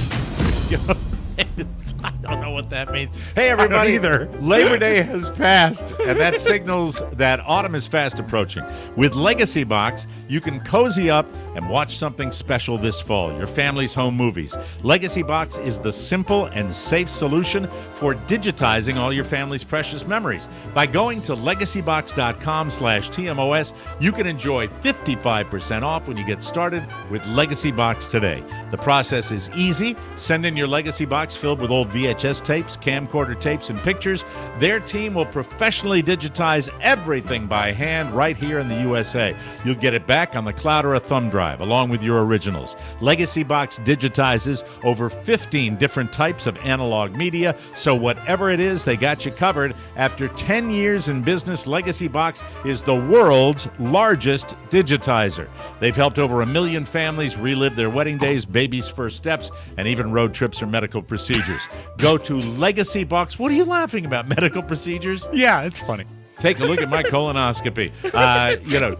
I don't know what that means. Hey, everybody. either. Labor Day has passed, and that signals that autumn is fast approaching. With Legacy Box, you can cozy up and watch something special this fall, your family's home movies. Legacy Box is the simple and safe solution for digitizing all your family's precious memories. By going to legacybox.com/TMOS, you can enjoy 55% off when you get started with Legacy Box today. The process is easy. Send in your Legacy Box filled with old VHS tapes, camcorder tapes, and pictures. Their team will professionally digitize everything by hand right here in the USA. You'll get it back on the cloud or a thumb drive, along with your originals. Legacy Box digitizes over 15 different types of analog media, so whatever it is, they got you covered. After 10 years in business, Legacy Box is the world's largest digitizer. They've helped over 1 million families relive their wedding days, babies' first steps, and even road trips or medical procedures. Go to Legacy Box. What are you laughing about? Medical procedures? Yeah, it's funny. Take a look at my colonoscopy.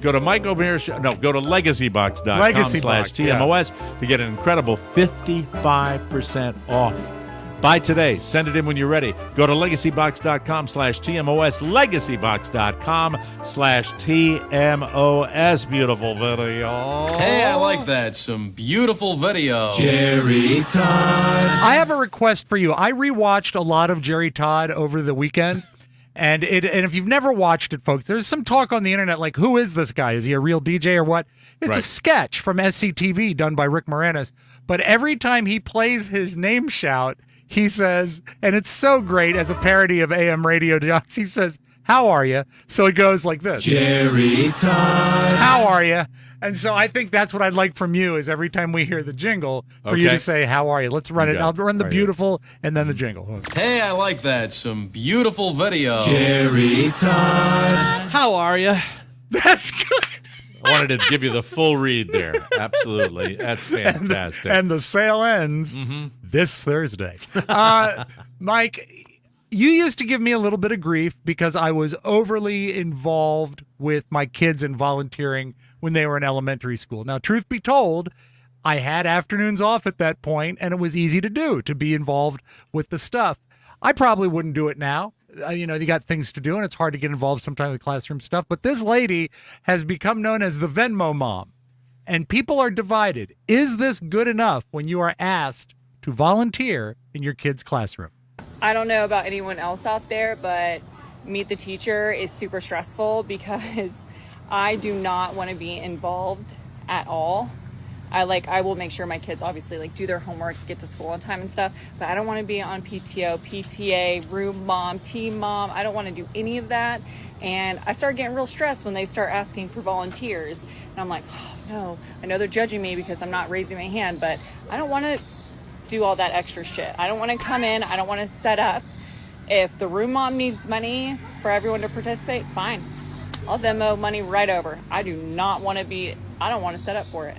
Go to Mike O'Meara Show. No, go to legacybox.com/TMOS to get an incredible 55% off. Buy today. Send it in when you're ready. Go to legacybox.com/TMOS, legacybox.com/TMOS. Beautiful video. Hey, I like that. Some beautiful video. Jerry Todd. I have a request for you. I rewatched a lot of Jerry Todd over the weekend. And if you've never watched it, folks, there's some talk on the internet like, who is this guy? Is he a real DJ or what? It's a sketch from SCTV done by Rick Moranis. But every time he plays his name shout, he says, and it's so great as a parody of AM radio jocks, he says, how are you? So it goes like this. Jerry Todd. How are you? And so I think that's what I'd like from you is every time we hear the jingle for you to say, how are you? Let's run it. I'll run the beautiful and then the jingle. Okay. Hey, I like that. Some beautiful video. Jerry Todd. How are you? That's good. I wanted to give you the full read there. Absolutely. That's fantastic. And the sale ends this Thursday. Mike, you used to give me a little bit of grief because I was overly involved with my kids in volunteering when they were in elementary school. Now, truth be told, I had afternoons off at that point, and it was easy to do, to be involved with the stuff. I probably wouldn't do it now. You got things to do, and it's hard to get involved sometimes with classroom stuff. But this lady has become known as the Venmo mom, and people are divided. Is this good enough when you are asked to volunteer in your kid's classroom? I don't know about anyone else out there, but Meet the Teacher is super stressful because I do not want to be involved at all. I will make sure my kids obviously do their homework, get to school on time and stuff, but I don't want to be on PTO, PTA, room mom, team mom. I don't want to do any of that. And I start getting real stressed when they start asking for volunteers. And I'm like, oh no, I know they're judging me because I'm not raising my hand, but I don't want to do all that extra shit. I don't want to come in. I don't want to set up. If the room mom needs money for everyone to participate, fine. I'll Venmo money right over. I don't want to set up for it.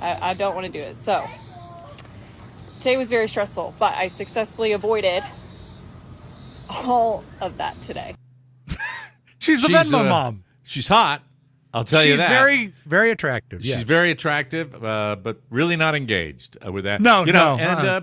I don't want to do it. So today was very stressful, but I successfully avoided all of that today. She's the Venmo mom. She's hot. I'll tell you that. She's very, very attractive. She's very attractive, but really not engaged with that. No.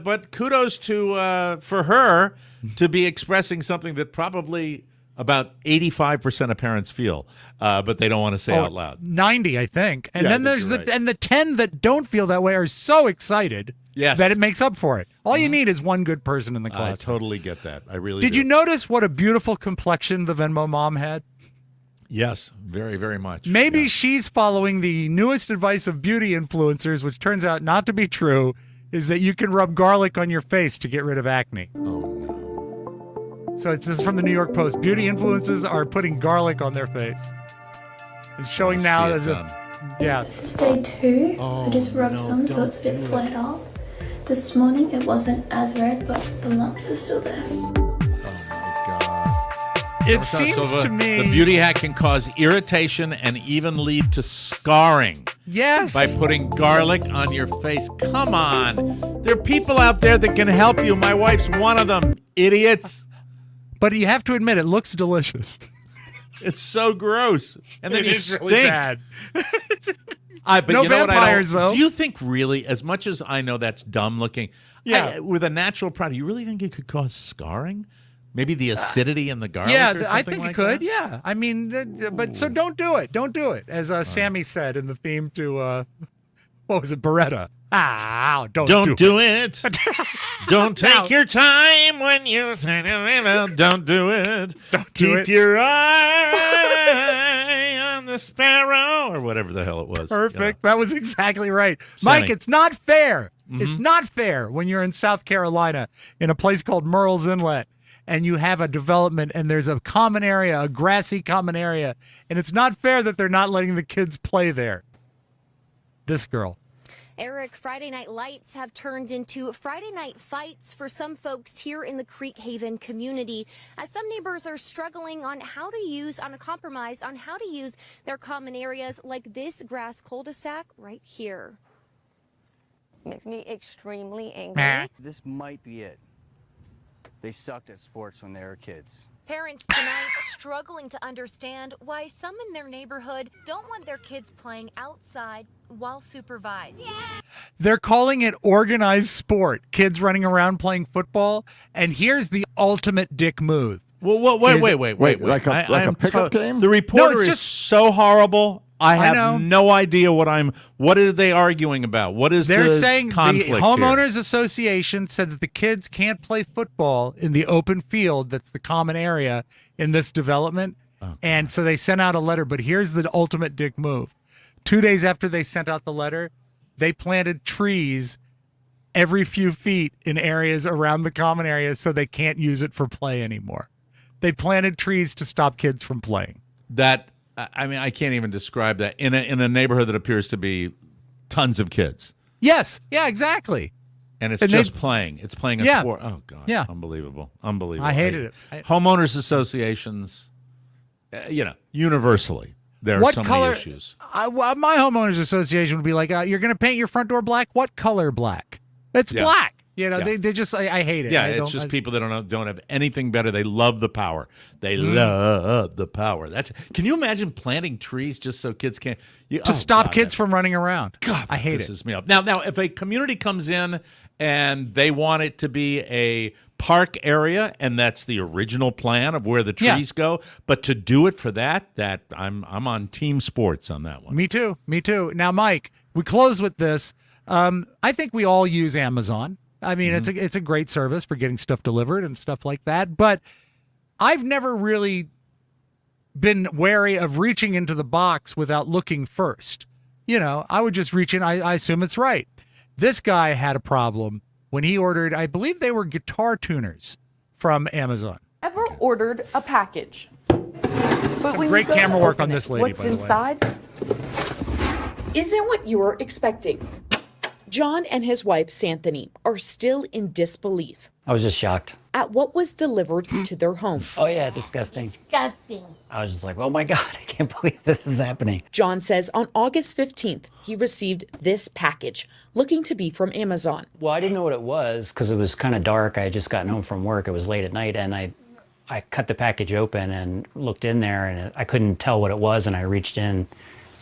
But kudos for her to be expressing something that probably about 85% of parents feel, but they don't want to say out loud. 90, I think. And then there's the 10 that don't feel that way are so excited that it makes up for it. All you need is one good person in the class. I totally get that. I really Did do. you notice what a beautiful complexion the Venmo mom had? Yes, very, very much. Maybe she's following the newest advice of beauty influencers, which turns out not to be true, is that you can rub garlic on your face to get rid of acne. Oh, no. So this is from the New York Post. Beauty influencers are putting garlic on their face. It's showing now that This is day 2. I just rubbed some so it's a bit flared up. This morning it wasn't as red, but the lumps are still there. It seems to me the beauty hack can cause irritation and even lead to scarring. Yes. By putting garlic on your face. Come on. There are people out there that can help you. My wife's one of them. Idiots. But you have to admit, it looks delicious. It's so gross. And then you stink. Really bad. But no you know vampires, what I don't, though. Do you think really, as much as I know that's dumb looking, with a natural product, you really think it could cause scarring? Maybe the acidity in the garlic or something I think like it could, that? yeah. I mean, but so don't do it. Don't do it. As Sammy said in the theme to, what was it, Beretta? Don't do it. Don't take your time when you don't do it. Keep your eye on the sparrow, or whatever the hell it was. Perfect. That was exactly right. Sammy. Mike, it's not fair. Mm-hmm. It's not fair when you're in South Carolina in a place called Murrells Inlet and you have a development and there's a common area, a grassy common area, and it's not fair that they're not letting the kids play there. This girl. Eric, Friday night lights have turned into Friday night fights for some folks here in the Creek Haven community, as some neighbors are struggling on a compromise on how to use their common areas like this grass cul-de-sac right here. Makes me extremely angry. This might be it. They sucked at sports when they were kids. Parents tonight struggling to understand why some in their neighborhood don't want their kids playing outside while supervised. They're calling it organized sport. Kids running around playing football. And here's the ultimate dick move. Well, wait. Like a pickup game? The reporter it's is just so horrible. I have know. no idea what are they arguing about? What is They're the saying conflict the Homeowners Association said that the kids can't play football in the open field that's the common area in this development. And so they sent out a letter. But here's the ultimate dick move. 2 days after they sent out the letter, they planted trees every few feet in areas around the common area so they can't use it for play anymore. They planted trees to stop kids from playing. I can't even describe that in a neighborhood that appears to be tons of kids. Yes. Yeah, exactly. And it's just playing. It's playing a sport. Oh, God. Yeah. Unbelievable. I hated it. Homeowners associations, universally, there are so many issues. My homeowners association would be like, you're going to paint your front door black? What color black? It's black. They just, I hate it. Yeah, it's just people that don't have anything better. They love the power. They love the power. Can you imagine planting trees just so kids can't? To stop kids from running around. God, I hate it. Pisses me off. Now, if a community comes in and they want it to be a park area, and that's the original plan of where the trees go, but to do it for that I'm on team sports on that one. Me too. Now, Mike, we close with this. I think we all use Amazon. I mean, it's a great service for getting stuff delivered and stuff like that. But I've never really been wary of reaching into the box without looking first. I would just reach in. I assume it's right. This guy had a problem when he ordered, I believe they were guitar tuners from Amazon. Ever ordered a package? But Some great camera work on this lady, what's by the way. inside isn't what you were expecting. John and his wife, Santhony, are still in disbelief I was just shocked. at what was delivered to their home. Oh, yeah, disgusting. Disgusting. I was just like, oh my God, I can't believe this is happening. John says on August 15th, he received this package, looking to be from Amazon. Well, I didn't know what it was because it was kind of dark. I had just gotten home from work. It was late at night, and I cut the package open and looked in there, and I couldn't tell what it was, and I reached in,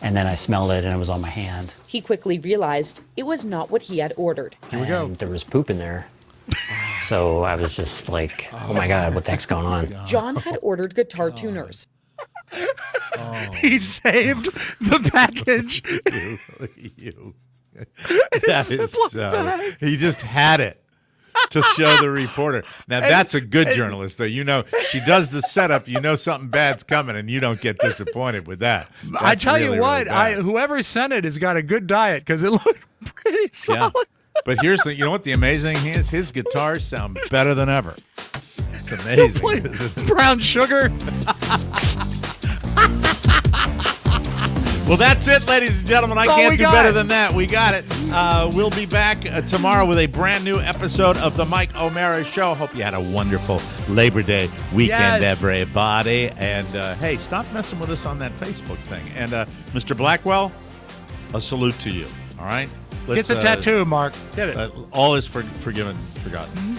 and then I smelled it, and it was on my hand. He quickly realized it was not what he had ordered. Here we go. There was poop in there. So I was just like, oh my God, what the heck's going on? John had ordered guitar tuners. He saved the package. That is so. He just had it to show the reporter. Now that's a good journalist, though. She does the setup. Something bad's coming, and you don't get disappointed with that. I tell really, you what, really bad. whoever sent it has got a good diet because it looked pretty solid. Yeah. But here's what the amazing thing is? His guitars sound better than ever. It's amazing. Brown sugar. Well, that's it, ladies and gentlemen. I can't do better than that. We got it. We'll be back tomorrow with a brand new episode of The Mike O'Mara Show. Hope you had a wonderful Labor Day weekend, everybody. And, hey, stop messing with us on that Facebook thing. And, Mr. Blackwell, a salute to you, all right? Get the tattoo, Mark. Get it. All is forgiven, forgotten.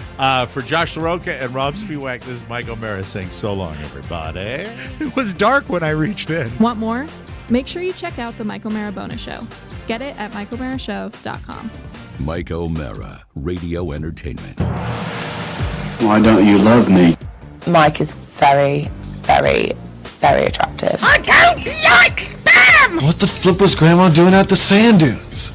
For Josh Soroka and Rob Spiewak, this is Mike O'Mara saying so long, everybody. It was dark when I reached in. Want more? Make sure you check out the Mike O'Mara Bonus Show. Get it at MikeO'MaraShow.com. Mike O'Mara, Radio Entertainment. Why don't you love me? Mike is very, very, very attractive. I don't like spam! What the flip was Grandma doing at the sand dunes?